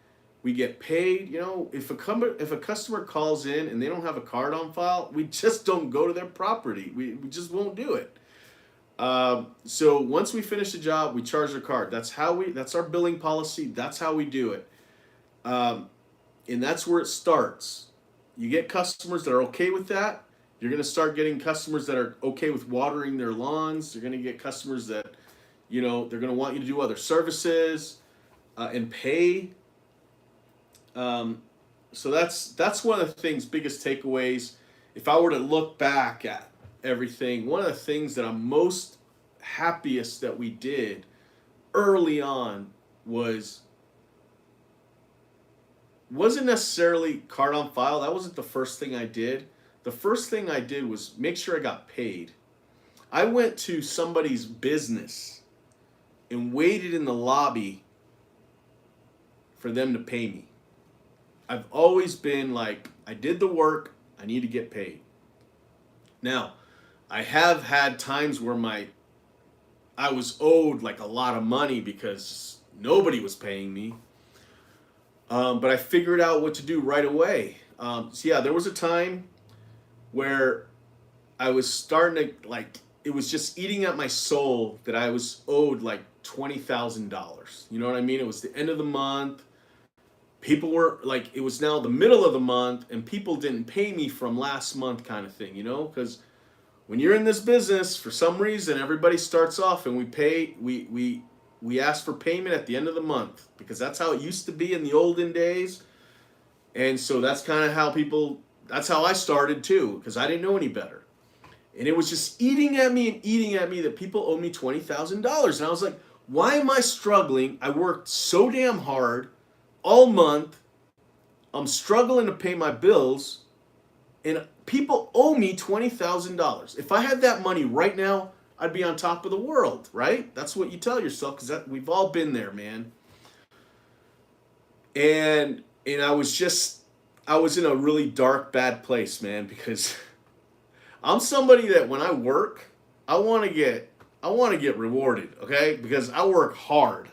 We get paid. If a customer calls in and they don't have a card on file, we just don't go to their property. We just won't do it. So once we finish the job, we charge their card. That's our billing policy. That's how we do it. And that's where it starts. You get customers that are okay with that. You're going to start getting customers that are okay with watering their lawns. You're going to get customers that, they're going to want you to do other services and pay. So that's one of the things, biggest takeaways. If I were to look back at everything, one of the things that I'm most happiest that we did early on wasn't necessarily card on file. That wasn't the first thing I did. The first thing I did was make sure I got paid. I went to somebody's business and waited in the lobby for them to pay me. I've always been like, I did the work, I need to get paid. Now, I have had times where I was owed like a lot of money because nobody was paying me. But I figured out what to do right away. So yeah, there was a time where I was starting to like, it was just eating at my soul that I was owed like $20,000. You know what I mean? It was the end of the month. People were like, it was now the middle of the month, and people didn't pay me from last month, kind of thing, you know? Because when you're in this business, for some reason, everybody starts off and we ask for payment at the end of the month because that's how it used to be in the olden days. And so that's kind of how that's how I started too, because I didn't know any better. And it was just eating at me and eating at me that people owe me $20,000. And I was like, why am I struggling? I worked so damn hard all month. I'm struggling to pay my bills, and people owe me $20,000. If I had that money right now, I'd be on top of the world, right? That's what you tell yourself, because we've all been there, man. And I was in a really dark, bad place, man, because I'm somebody that when I work, I want to get rewarded, okay? Because I work hard.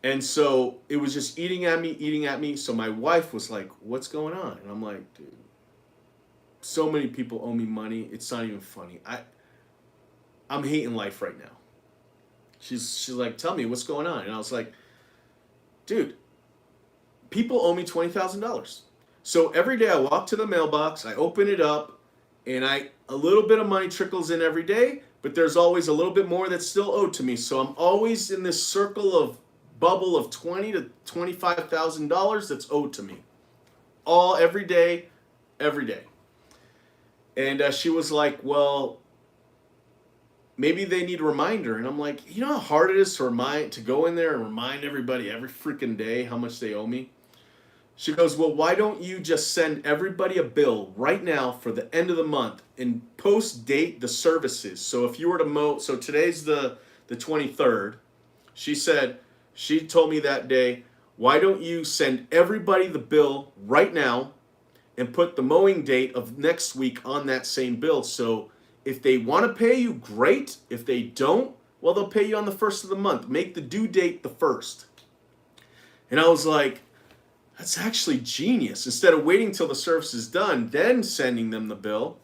And so it was just eating at me. So my wife was like, "What's going on?" And I'm like, "Dude, so many people owe me money. It's not even funny. I'm hating life right now." She's like, "Tell me what's going on." And I was like, "Dude, people owe me $20,000. So every day I walk to the mailbox, I open it up, and a little bit of money trickles in every day, but there's always a little bit more that's still owed to me. So I'm always in this bubble of $20,000 to $25,000 that's owed to me, all every day, every day." And she was like, "Well, maybe they need a reminder." And I'm like, "You know how hard it is to go in there and remind everybody every freaking day how much they owe me?" She goes, "Well, why don't you just send everybody a bill right now for the end of the month and post date the services? So if you were to so today's the 23rd. She told me that day, why don't you send everybody the bill right now and put the mowing date of next week on that same bill? So if they want to pay you, great. If they don't, well, they'll pay you on the first of the month. Make the due date the first." And I was like, that's actually genius. Instead of waiting till the service is done, then sending them the bill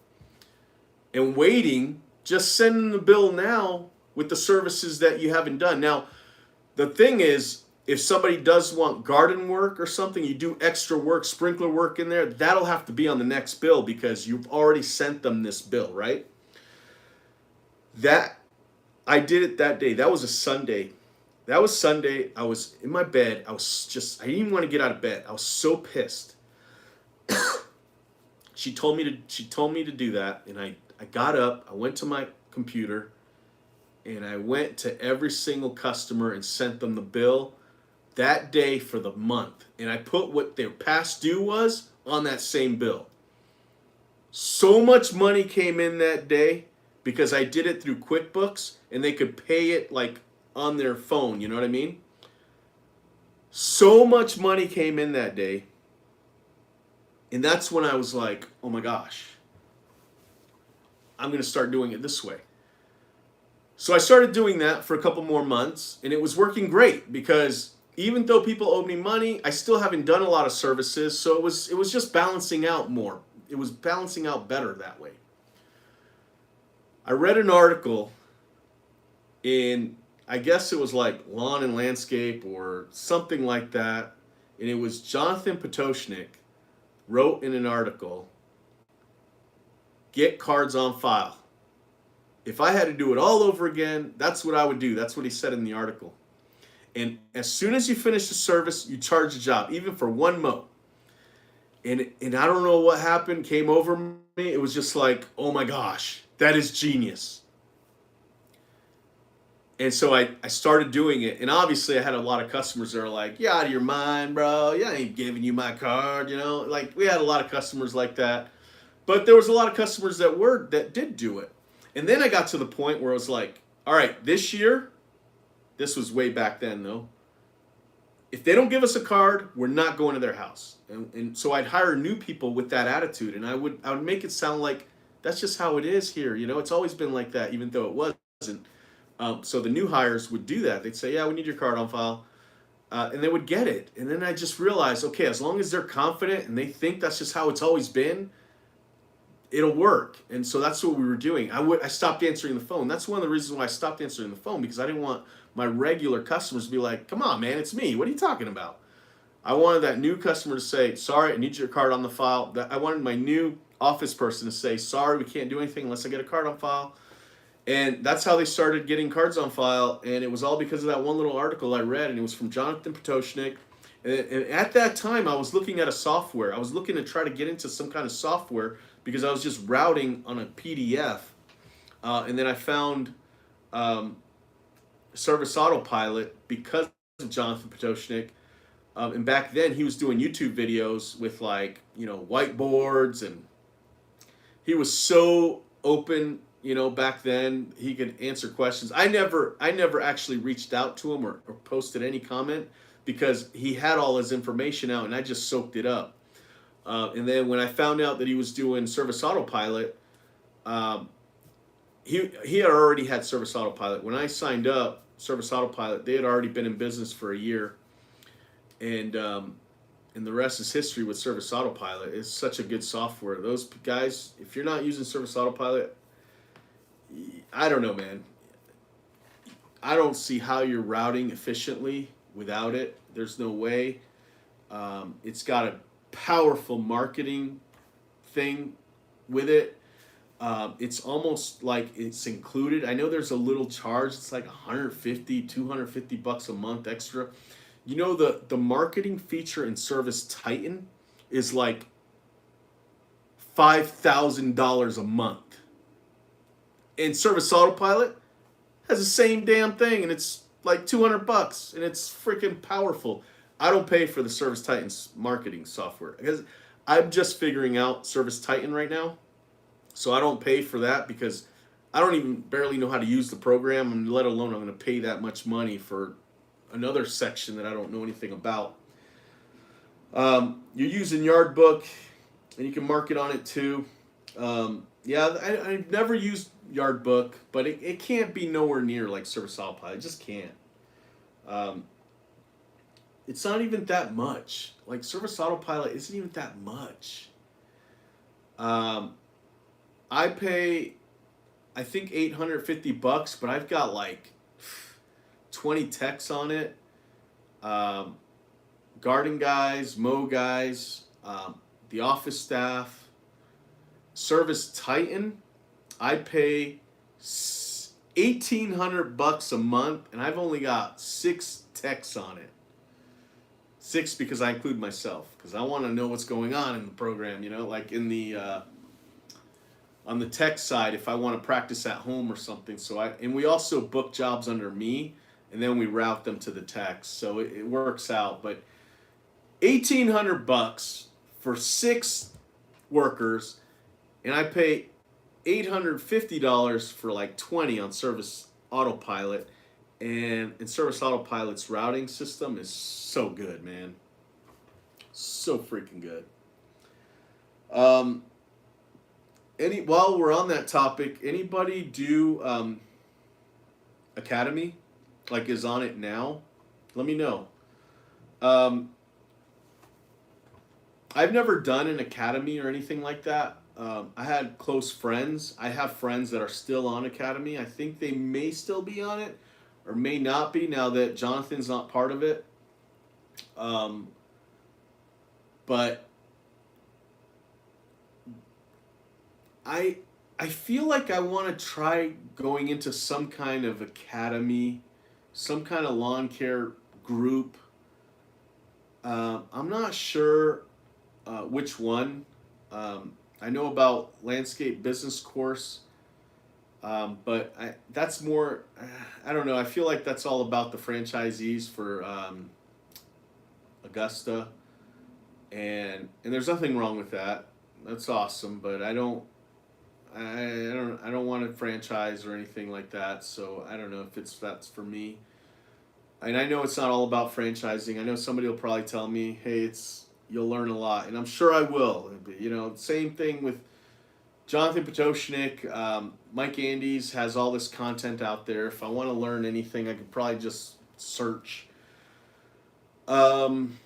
and waiting, just send them the bill now with the services that you haven't done. Now, the thing is, if somebody does want garden work or something, you do extra work, sprinkler work in there, that'll have to be on the next bill because you've already sent them this bill, right? I did it that day. That was a Sunday. That was Sunday. I was in my bed. I didn't even want to get out of bed. I was so pissed. She told me to do that, and I got up, I went to my computer, and I went to every single customer and sent them the bill that day for the month. And I put what their past due was on that same bill. So much money came in that day because I did it through QuickBooks, and they could pay it like on their phone, you know what I mean? So much money came in that day. And that's when I was like, oh my gosh, I'm going to start doing it this way. So I started doing that for a couple more months, and it was working great because even though people owed me money, I still haven't done a lot of services, so it was just balancing out more. It was balancing out better that way. I read an article in, I guess it was like Lawn and Landscape or something like that, and it was Jonathan Potoshnik wrote in an article, get cards on file. If I had to do it all over again, that's what I would do. That's what he said in the article. And as soon as you finish the service, you charge a job, even for one mow. And I don't know what happened, came over me. It was just like, oh my gosh, that is genius. And so I started doing it. And obviously I had a lot of customers that are like, you're out of your mind, bro. Yeah, I ain't giving you my card, you know. Like, we had a lot of customers like that. But there was a lot of customers that did do it. And then I got to the point where I was like, all right, this year, this was way back then though, if they don't give us a card, we're not going to their house. And so I'd hire new people with that attitude, and I would make it sound like that's just how it is here. You know, it's always been like that, even though it wasn't. So the new hires would do that. They'd say, "Yeah, we need your card on file," and they would get it. And then I just realized, okay, as long as they're confident and they think that's just how it's always been, it'll work. And so that's what we were doing. I stopped answering the phone. That's one of the reasons why I stopped answering the phone, because I didn't want my regular customers to be like, "Come on, man, it's me. What are you talking about?" I wanted that new customer to say, "Sorry, I need your card on the file." I wanted my new office person to say, "Sorry, we can't do anything unless I get a card on file." And that's how they started getting cards on file. And it was all because of that one little article I read, and it was from Jonathan Potoshnik. And at that time, I was looking at a software. I was looking to try to get into some kind of software because I was just routing on a PDF. And then I found Service Autopilot because of Jonathan Potoshnik. And back then, he was doing YouTube videos with, like, you know, whiteboards, and he was so open. You know, back then he could answer questions. I never actually reached out to him or posted any comment because he had all his information out, and I just soaked it up. And then when I found out that he was doing Service Autopilot, he had already had Service Autopilot. When I signed up, Service Autopilot, they had already been in business for a year, and the rest is history with Service Autopilot. It's such a good software. Those guys, if you're not using Service Autopilot, I don't know, man. I don't see how you're routing efficiently without it. There's no way. It's got a powerful marketing thing with it. It's almost like it's included. I know there's a little charge. It's like 150, 250 bucks a month extra. You know, the marketing feature in Service Titan is like $5,000 a month. And Service Autopilot has the same damn thing, and it's like 200 bucks, and it's freaking powerful. I don't pay for the Service Titan's marketing software because I'm just figuring out Service Titan right now. So I don't pay for that because I don't even barely know how to use the program, and let alone I'm going to pay that much money for another section that I don't know anything about. You're using Yardbook, and you can market on it too. Yeah, I've never used Yardbook, but it can't be nowhere near like Service Autopilot. It just can't. It's not even that much. Like, Service Autopilot isn't even that much. I pay, I think, 850 bucks, but I've got like 20 techs on it. Garden guys, mow guys, the office staff. Service Titan, I pay 1,800 bucks a month, and I've only got 6 techs on it. 6 because I include myself, because I want to know what's going on in the program. You know, like in the on the tech side, if I want to practice at home or something. And we also book jobs under me, and then we route them to the techs. So it works out. But 1,800 bucks for 6 workers. And I pay $850 for like 20 on Service Autopilot. And Service Autopilot's routing system is so good, man. So freaking good. While we're on that topic, anybody do Academy? Like, is on it now? Let me know. I've never done an Academy or anything like that. I had close friends. I have friends that are still on Academy. I think they may still be on it or may not be now that Jonathan's not part of it. But I feel like I want to try going into some kind of academy, some kind of lawn care group. I'm not sure which one. I know about landscape business course, but that's more, I don't know. I feel like that's all about the franchisees for Augusta, and there's nothing wrong with that. That's awesome, but I don't want to franchise or anything like that. So I don't know if that's for me. and I know it's not all about franchising. I know somebody will probably tell me, "Hey, you'll learn a lot," and I'm sure I will. You know, same thing with Jonathan Potoshnik. Mike Andes has all this content out there. If I want to learn anything, I could probably just search. Um,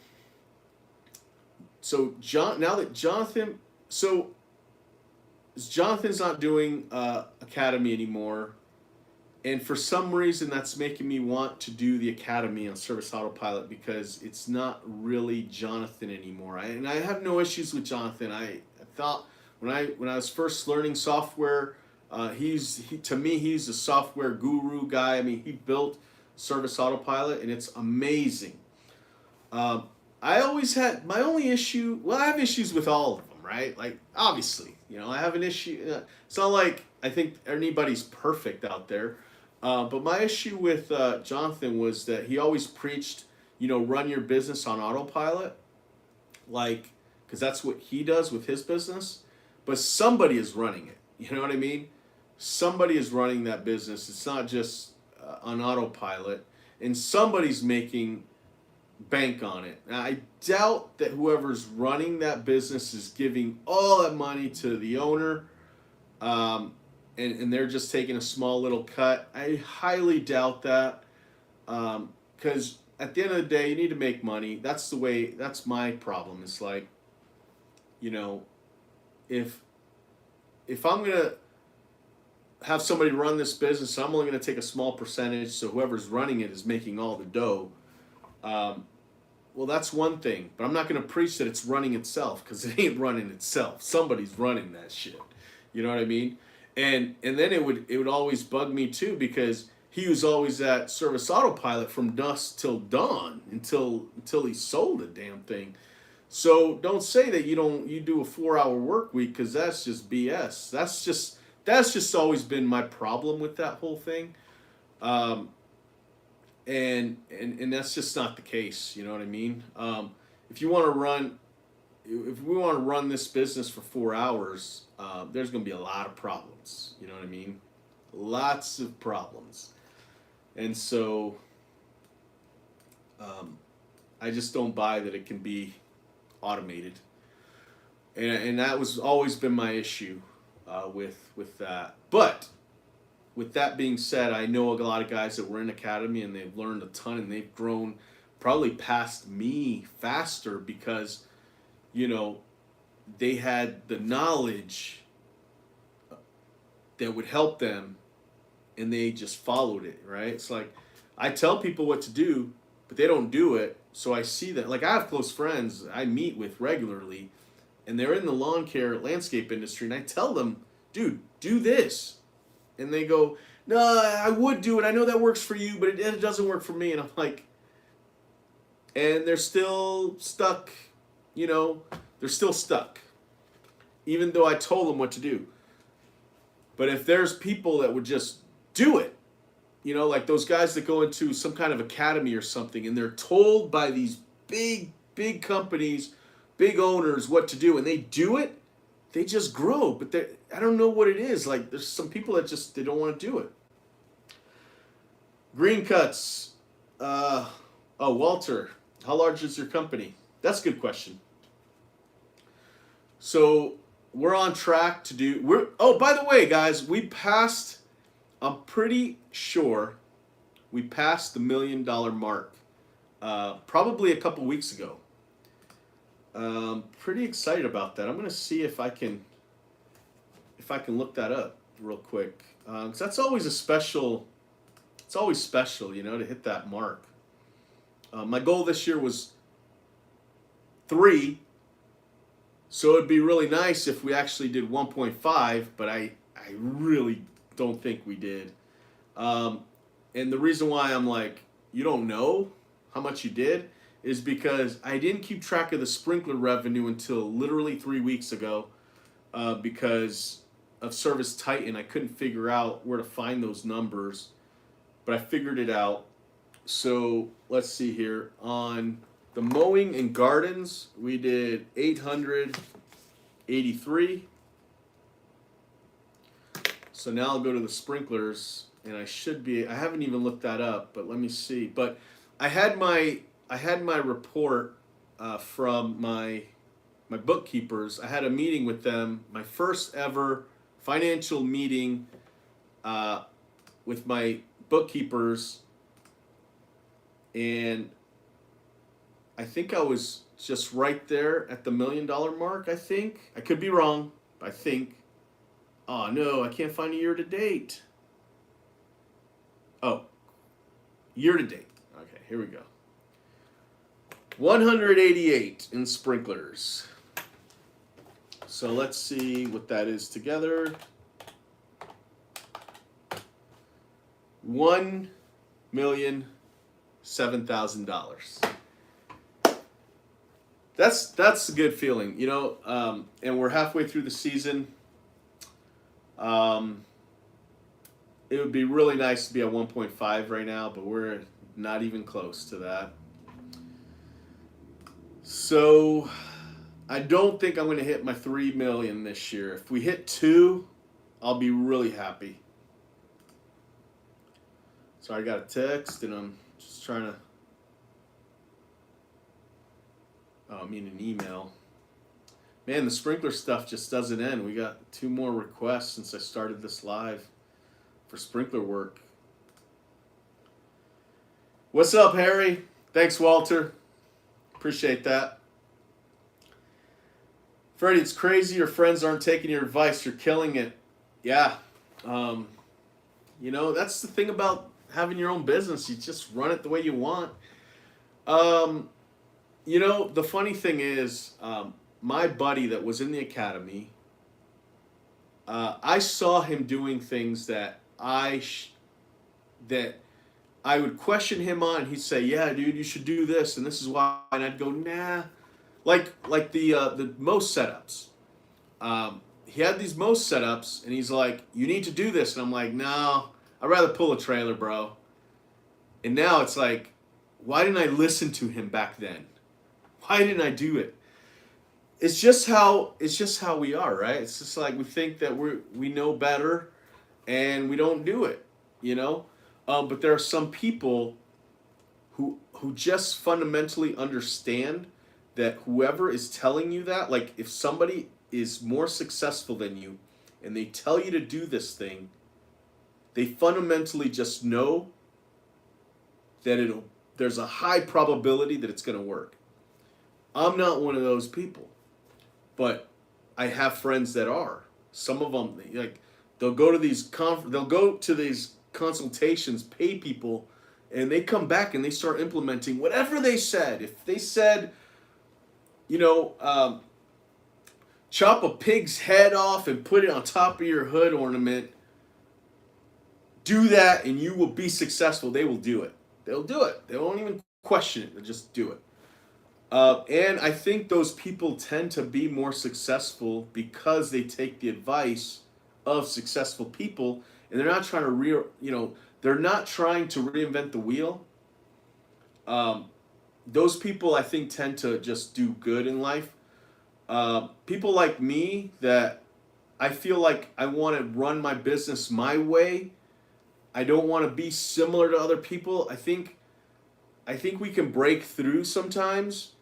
so now that Jonathan's not doing Academy anymore, and for some reason that's making me want to do the Academy on Service Autopilot because it's not really Jonathan anymore. And I have no issues with Jonathan. I thought when I was first learning software, to me he's a software guru guy. I mean, he built Service Autopilot, and it's amazing. I always had my only issue. Well, I have issues with all of them, right? Like, obviously, you know, I have an issue. It's not like I think anybody's perfect out there. But my issue with Jonathan was that he always preached, you know, run your business on autopilot, like, because that's what he does with his business. But somebody is running it. You know what I mean? Somebody is running that business. It's not just on autopilot, and somebody's making bank on it. Now, I doubt that whoever's running that business is giving all that money to the owner, and they're just taking a small little cut. I highly doubt that, because at the end of the day, you need to make money. That's the way. That's my problem. It's like, you know, if I'm gonna have somebody run this business, I'm only gonna take a small percentage, so whoever's running it is making all the dough. Well, that's one thing, but I'm not going to preach that it's running itself because it ain't running itself. Somebody's running that shit. You know what I mean? And then it would always bug me too because he was always at Service Autopilot from dusk till dawn until he sold the damn thing. So don't say that you do a 4-hour work week because that's just BS. That's just always been my problem with that whole thing. And that's just not the case. You know what I mean? If we want to run this business for 4 hours, there's going to be a lot of problems. You know what I mean? Lots of problems. And so I just don't buy that it can be automated. And that was always been my issue with that. But with that being said, I know a lot of guys that were in Academy and they've learned a ton and they've grown probably past me faster because, you know, they had the knowledge that would help them and they just followed it, right? It's like I tell people what to do, but they don't do it. So I see that. Like, I have close friends I meet with regularly and they're in the lawn care landscape industry, and I tell them, dude, do this. And they go, no, I would do it. I know that works for you, but it doesn't work for me. And I'm like, and they're still stuck, you know, they're still stuck, even though I told them what to do. But if there's people that would just do it, you know, like those guys that go into some kind of academy or something, and they're told by these big companies, big owners what to do, and they do it, they just grow. But I don't know what it is. Like, there's some people that just, they don't want to do it. Green cuts. Walter, how large is your company? That's a good question. So we're on track to do, by the way, guys, I'm pretty sure we passed the $1 million mark probably a couple weeks ago. Pretty excited about that. I'm gonna see if I can look that up real quick. 'Cause that's always it's always special, you know, to hit that mark. My goal this year was 3, so it'd be really nice if we actually did 1.5, but I really don't think we did. And the reason why I'm like, you don't know how much you did is because I didn't keep track of the sprinkler revenue until literally 3 weeks ago because of Service Titan. I couldn't figure out where to find those numbers, but I figured it out. So let's see here. On the mowing and gardens, we did 883. So now I'll go to the sprinklers, and I haven't even looked that up, but let me see. But I had my report from my bookkeepers. I had a meeting with them, my first ever financial meeting uh, with my bookkeepers, and I think I was just right there at the $1 million mark. I think I could be wrong. I think. Oh no, I can't find a year to date. Oh, year to date. Okay, here we go. 188 in sprinklers. So let's see what that is together. $1,007,000. That's a good feeling, you know. And we're halfway through the season. It would be really nice to be at 1.5 right now, but we're not even close to that. So I don't think I'm going to hit my 3 million this year. If we hit 2, I'll be really happy. So I got a text and I'm just trying to, I mean an email. Man, the sprinkler stuff just doesn't end. We got 2 more requests since I started this live for sprinkler work. What's up, Harry? Thanks, Walter. Appreciate that. Freddie, it's crazy your friends aren't taking your advice. You're killing it. Yeah. You know, that's the thing about having your own business. You just run it the way you want. You know, the funny thing is, my buddy that was in the academy, I saw him doing things that that I would question him on. He'd say, "Yeah, dude, you should do this, and this is why." And I'd go, "Nah." Like the most setups. He had these most setups, and he's like, "You need to do this," and I'm like, "No, I'd rather pull a trailer, bro." And now it's like, why didn't I listen to him back then? Why didn't I do it? It's just how we are, right? It's just like we think that we know better, and we don't do it, you know. But there are some people who just fundamentally understand that whoever is telling you that, like if somebody is more successful than you, and they tell you to do this thing, they fundamentally just know that there's a high probability that it's going to work. I'm not one of those people, but I have friends that are. Some of them, like, they'll go to these consultations, pay people, and they come back and they start implementing whatever they said. If they said, you know, chop a pig's head off and put it on top of your hood ornament, do that and you will be successful. They will do it. They'll do it. They won't even question it. They'll just do it. And I think those people tend to be more successful because they take the advice of successful people, and they're not trying to they're not trying to reinvent the wheel. Those people, I think, tend to just do good in life. People like me that I feel like I want to run my business my way. I don't want to be similar to other people. I think we can break through sometimes.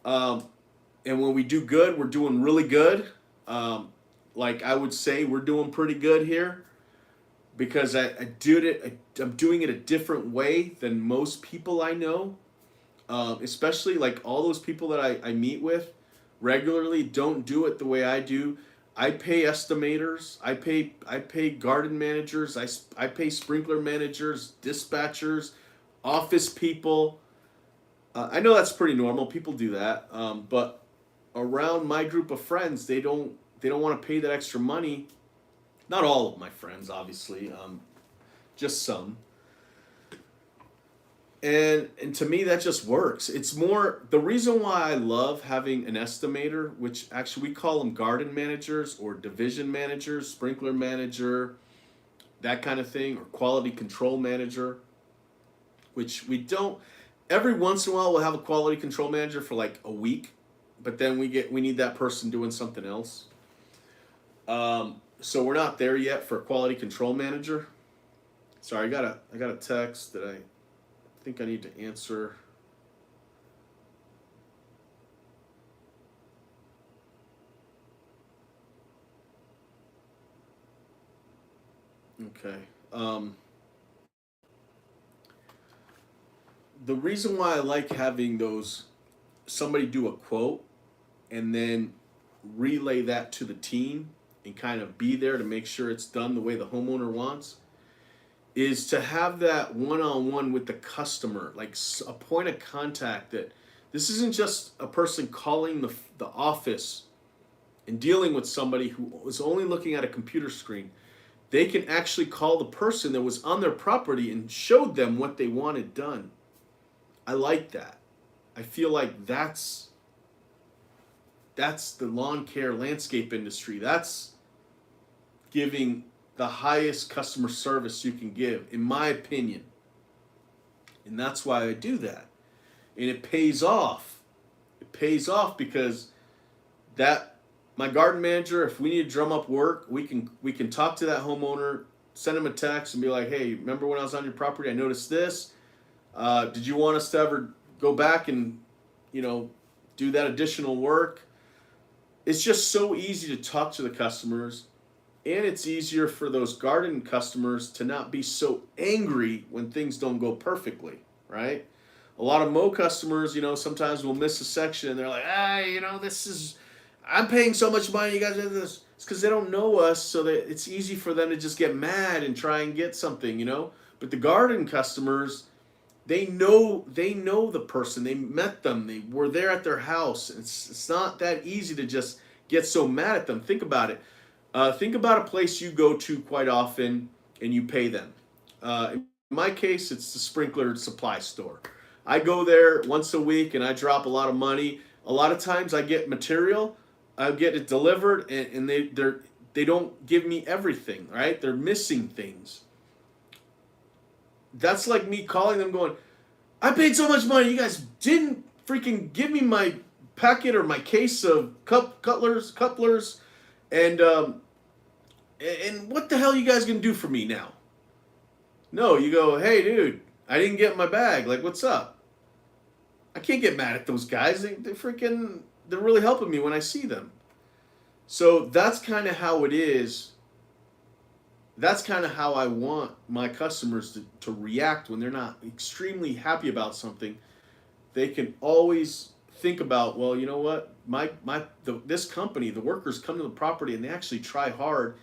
And when we do good, we're doing really good. Like I would say, we're doing pretty good here because I'm doing it a different way than most people I know. Especially like all those people that I meet with regularly don't do it the way I do. I pay estimators. I pay garden managers. I pay sprinkler managers, dispatchers, office people. I know that's pretty normal. People do that. But around my group of friends, they don't want to pay that extra money. Not all of my friends, obviously. Just some. And to me that just works. It's more the reason why I love having an estimator, which actually we call them garden managers or division managers, sprinkler manager, that kind of thing, or quality control manager, which we don't. Every once in a while we'll have a quality control manager for like a week, but then we need that person doing something else. So we're not there yet for a quality control manager. Sorry, I got a text that I think I need to answer. Okay. The reason why I like having those, somebody do a quote and then relay that to the team and kind of be there to make sure it's done the way the homeowner wants, is to have that one-on-one with the customer, like a point of contact. That this isn't just a person calling the office and dealing with somebody who is only looking at a computer screen. They can actually call the person that was on their property and showed them what they wanted done. I like that. I feel like that's the lawn care landscape industry. That's giving the highest customer service you can give, in my opinion. And that's why I do that. And it pays off. It pays off because that, my garden manager, if we need to drum up work, we can talk to that homeowner, send him a text and be like, hey, remember when I was on your property, I noticed this. Did you want us to ever go back and, do that additional work? It's just so easy to talk to the customers, and it's easier for those garden customers to not be so angry when things don't go perfectly, right? A lot of mow customers, sometimes will miss a section and they're like, I'm paying so much money, you guys do this. It's because they don't know us, so that it's easy for them to just get mad and try and get something, But the garden customers, they know the person, they met them, they were there at their house. It's not that easy to just get so mad at them. Think about it. Think about a place you go to quite often and you pay them. In my case, it's the sprinkler supply store. I go there once a week and I drop a lot of money. A lot of times I get material, I get it delivered, and they don't give me everything, right? They're missing things. That's like me calling them going, I paid so much money, you guys didn't freaking give me my packet or my case of couplers, and what the hell are you guys gonna do for me now? No, you go, hey dude, I didn't get my bag, like what's up? I can't get mad at those guys. They're really helping me when I see them. So that's kind of how it is. That's kind of how I want my customers to react when they're not extremely happy about something. They can always think about, well, you know what? This company, the workers come to the property and they actually try hard,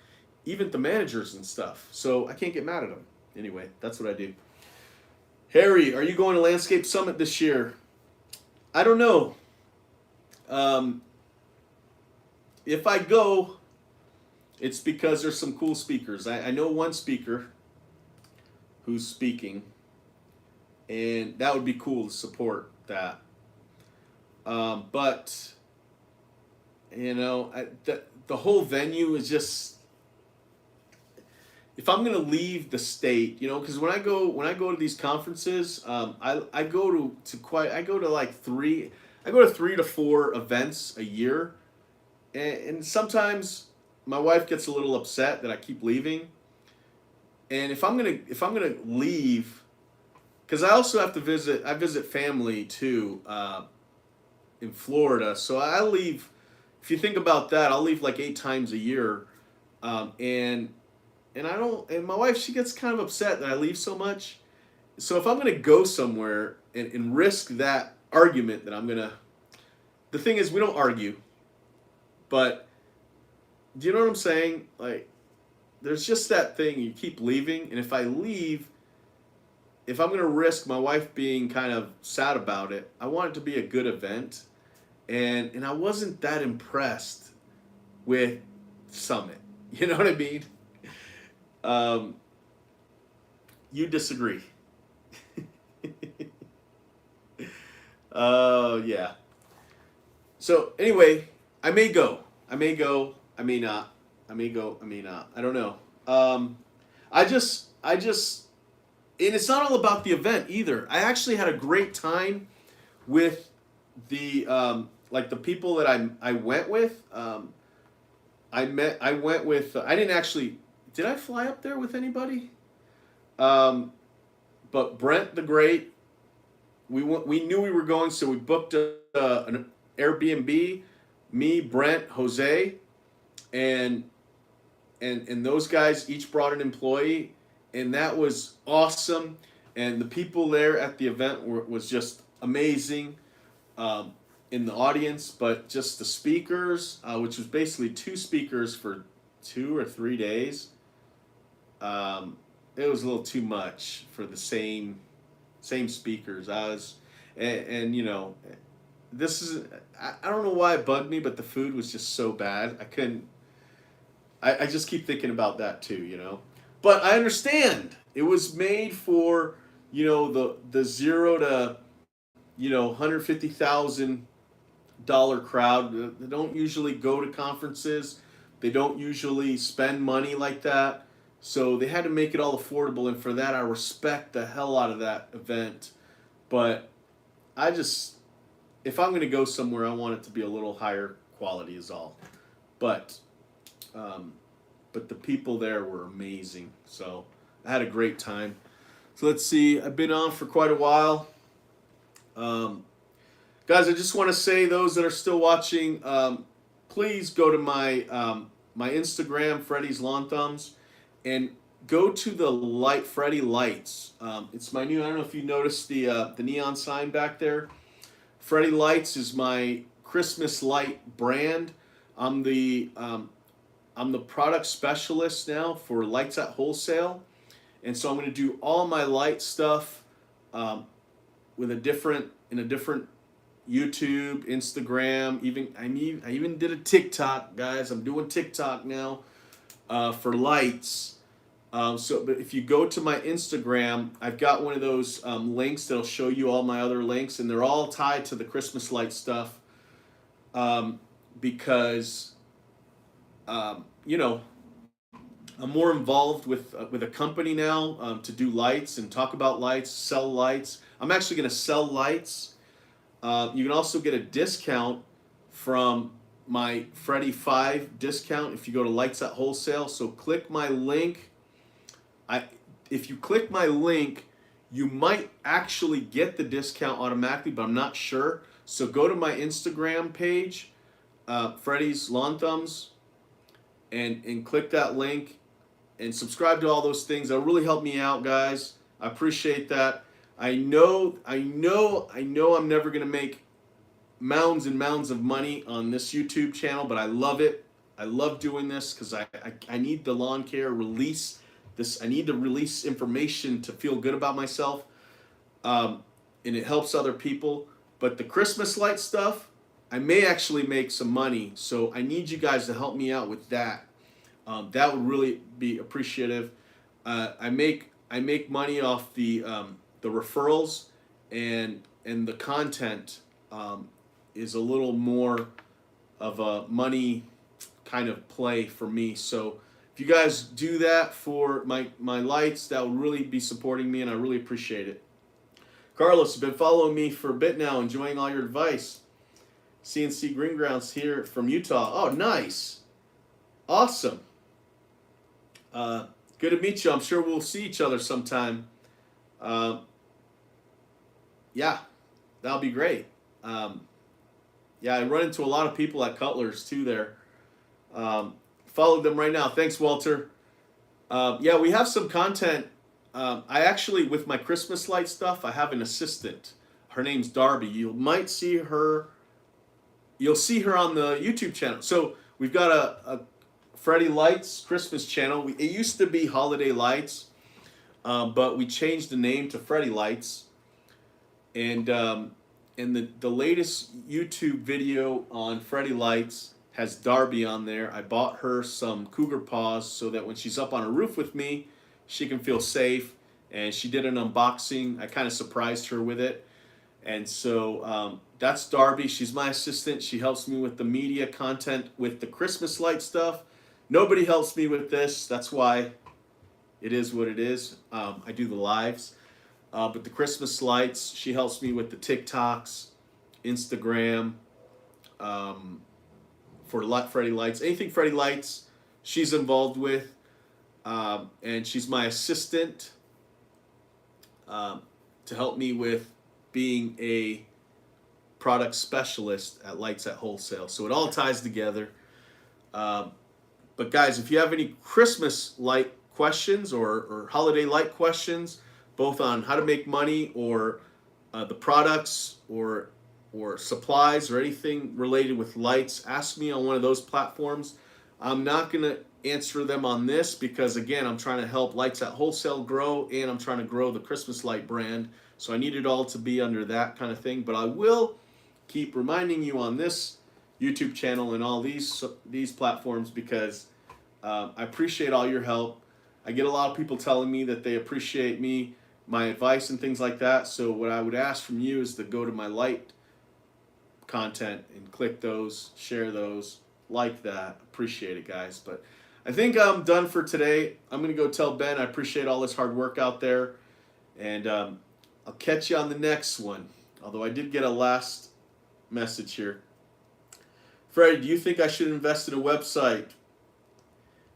even the managers and stuff. So I can't get mad at them. Anyway, that's what I do. Harry, are you going to Landscape Summit this year? I don't know. If I go, it's because there's some cool speakers. I know one speaker who's speaking, and that would be cool to support that. But the whole venue is just, if I'm gonna leave the state, because when I go to these conferences, I go to like 3 to 4 events a year, and sometimes my wife gets a little upset that I keep leaving. And if I'm gonna leave, because I also have to visit family too, in Florida. So I leave. If you think about that, I'll leave like 8 times a year, and I don't. And my wife, she gets kind of upset that I leave so much. So if I'm gonna go somewhere and risk that argument that I'm gonna, the thing is, we don't argue, but do you know what I'm saying? Like, there's just that thing, you keep leaving, and if I leave, if I'm going to risk my wife being kind of sad about it, I want it to be a good event, and I wasn't that impressed with Summit. You know what I mean? You disagree. Yeah. So anyway, I may go. I may not. I may go. I may not. I don't know. I just, and it's not all about the event either. I actually had a great time with the, like the people that I went with. I went with, I didn't actually, did I fly up there with anybody? But Brent the Great, we knew we were going, so we booked an Airbnb. Me, Brent, Jose, and and those guys each brought an employee, and that was awesome. And the people there at the event was just amazing, in the audience, but just the speakers, which was basically two speakers for 2 or 3 days. It was a little too much for the same speakers. And you know, this is I don't know why it bugged me, but the food was just so bad. I couldn't. I just keep thinking about that too, you know. But I understand it was made for, you know, the 0 to, you know, $150,000 crowd. They don't usually go to conferences. They don't usually spend money like that. So they had to make it all affordable, and for that I respect the hell out of that event. But I just, if I'm going to go somewhere, I want it to be a little higher quality is all. But but the people there were amazing. So I had a great time. So let's see. I've been on for quite a while. Guys, I just want to say, those that are still watching, please go to my Instagram, Freddy's Lawn Thumbs, and go to the Freddy Lights. It's my new. I don't know if you noticed the neon sign back there. Freddy Lights is my Christmas light brand. I'm the product specialist now for lights at wholesale, and so I'm going to do all my light stuff with a different YouTube, Instagram. I even did a TikTok, guys. I'm doing TikTok now for lights. But if you go to my Instagram, I've got one of those links that'll show you all my other links, and they're all tied to the Christmas light stuff, because you know, I'm more involved with a company now, to do lights and talk about lights, sell lights. I'm actually going to sell lights. You can also get a discount from my Freddy 5 discount if you go to Lights at Wholesale. So click my link. If you click my link, you might actually get the discount automatically, but I'm not sure. So go to my Instagram page, Freddy's Lawn Thumbs, and click that link and subscribe to all those things. That'll really help me out, guys. I appreciate that. I know I'm never gonna make mounds and mounds of money on this YouTube channel, but I love it. I love doing this because I need the lawn care release. I need to release information to feel good about myself, and it helps other people. But the Christmas light stuff, I may actually make some money, so I need you guys to help me out with that. That would really be appreciative. I make money off the referrals, and the content is a little more of a money kind of play for me. So if you guys do that for my lights, that would really be supporting me, and I really appreciate it. Carlos has been following me for a bit now, enjoying all your advice. CNC Green Grounds here from Utah. Oh, nice. Awesome. Good to meet you. I'm sure we'll see each other sometime. Yeah, that'll be great. Yeah, I run into a lot of people at Cutler's too there. Follow them right now. Thanks, Walter. Yeah, we have some content. I actually, with my Christmas light stuff, I have an assistant. Her name's Darby. You might see her. You'll see her on the YouTube channel. So we've got a Freddy Lights Christmas channel. It used to be Holiday Lights, but we changed the name to Freddy Lights. And the latest YouTube video on Freddy Lights has Darby on there. I bought her some cougar paws so that when she's up on a roof with me, she can feel safe. And she did an unboxing. I kind of surprised her with it. And so that's Darby. She's my assistant. She helps me with the media content with the Christmas light stuff. Nobody helps me with this. That's why it is what it is. I do the lives. But the Christmas lights, she helps me with the TikToks, Instagram, for Freddy Lights. Anything Freddy Lights, she's involved with. And she's my assistant to help me with being a product specialist at Lights at Wholesale. So it all ties together. But guys, if you have any Christmas light questions or holiday light questions, both on how to make money or the products or supplies or anything related with lights, ask me on one of those platforms. I'm not going to answer them on this because, again, I'm trying to help Lights at Wholesale grow, and I'm trying to grow the Christmas light brand. So I need it all to be under that kind of thing. But I will keep reminding you on this YouTube channel and all these platforms because I appreciate all your help. I get a lot of people telling me that they appreciate me, my advice and things like that. So what I would ask from you is to go to my light content and click those, share those, like that. Appreciate it, guys. But I think I'm done for today. I'm going to go tell Ben I appreciate all his hard work out there. And I'll catch you on the next one. Although I did get a last message here. Freddie, do you think I should invest in a website?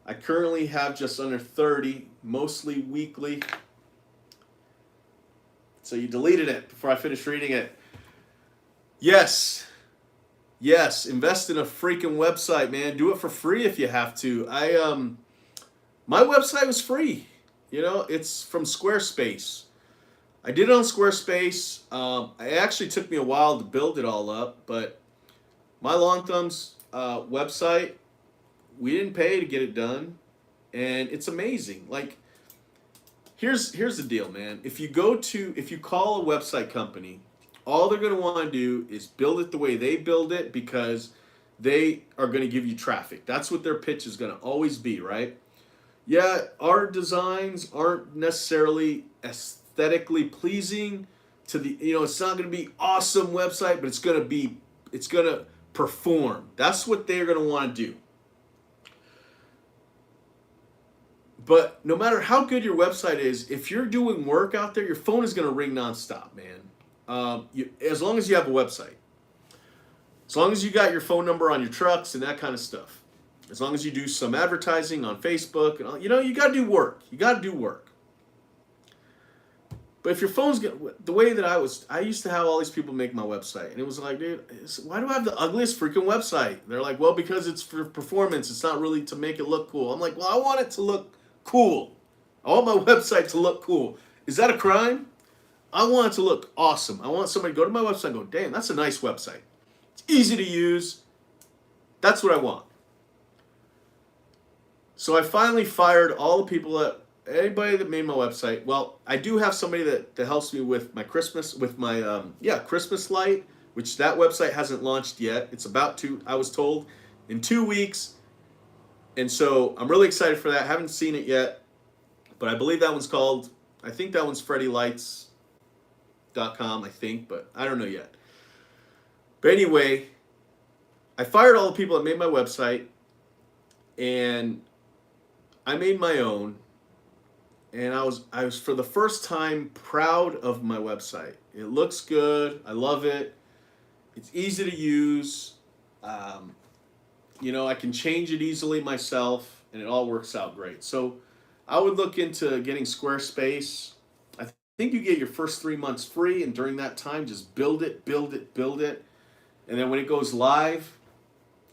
I currently have just under 30, mostly weekly. So you deleted it before I finished reading it. Yes, invest in a freaking website, man. Do it for free if you have to. My website was free. You know, it's from Squarespace. I did it on Squarespace. It actually took me a while to build it all up, but my Long Thumbs website, we didn't pay to get it done, and it's amazing. Like, here's the deal, man. If you call a website company, all they're going to want to do is build it the way they build it because they are going to give you traffic. That's what their pitch is going to always be, right? Yeah, our designs aren't necessarily aesthetically pleasing to the, it's not going to be awesome website, but it's going to perform. That's what they're going to want to do. But no matter how good your website is, if you're doing work out there, your phone is going to ring nonstop, man. As long as you have a website. As long as you got your phone number on your trucks and that kind of stuff. As long as you do some advertising on Facebook. And you got to do work. You got to do work. But if your phone's the way that I used to have all these people make my website. And it was like, dude, why do I have the ugliest freaking website? They're like, well, because it's for performance. It's not really to make it look cool. I'm like, well, I want it to look cool. I want my website to look cool. Is that a crime? I want it to look awesome. I want somebody to go to my website and go, damn, that's a nice website. It's easy to use. That's what I want. So I finally fired all the people anybody that made my website. Well, I do have somebody that helps me with my Christmas light, which that website hasn't launched yet. It's about to, I was told, in 2 weeks. And so I'm really excited for that. I haven't seen it yet, but I believe that one's called, I think that one's FreddyLights.com, I think, but I don't know yet. But anyway, I fired all the people that made my website, and I made my own. And I was for the first time proud of my website. It looks good. I love it. It's easy to use. I can change it easily myself, and it all works out great. So I would look into getting Squarespace. I think you get your first 3 months free, and during that time, just build it. And then when it goes live,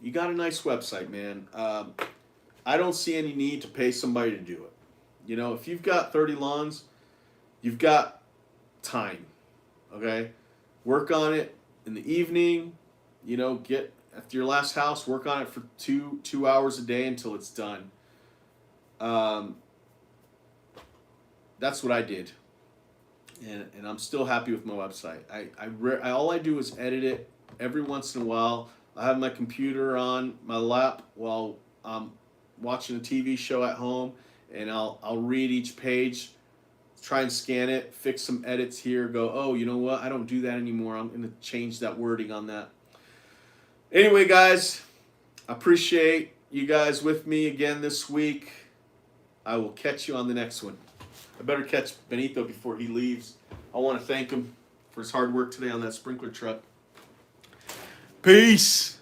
you got a nice website, man. I don't see any need to pay somebody to do it. If you've got 30 lawns, you've got time, okay? Work on it in the evening, get after your last house, work on it for two hours a day until it's done. That's what I did, and I'm still happy with my website. All I do is edit it every once in a while. I have my computer on my lap while I'm watching a TV show at home, and I'll read each page, try and scan it, fix some edits here, go, oh, you know what? I don't do that anymore. I'm going to change that wording on that. Anyway, guys, I appreciate you guys with me again this week. I will catch you on the next one. I better catch Benito before he leaves. I want to thank him for his hard work today on that sprinkler truck. Peace.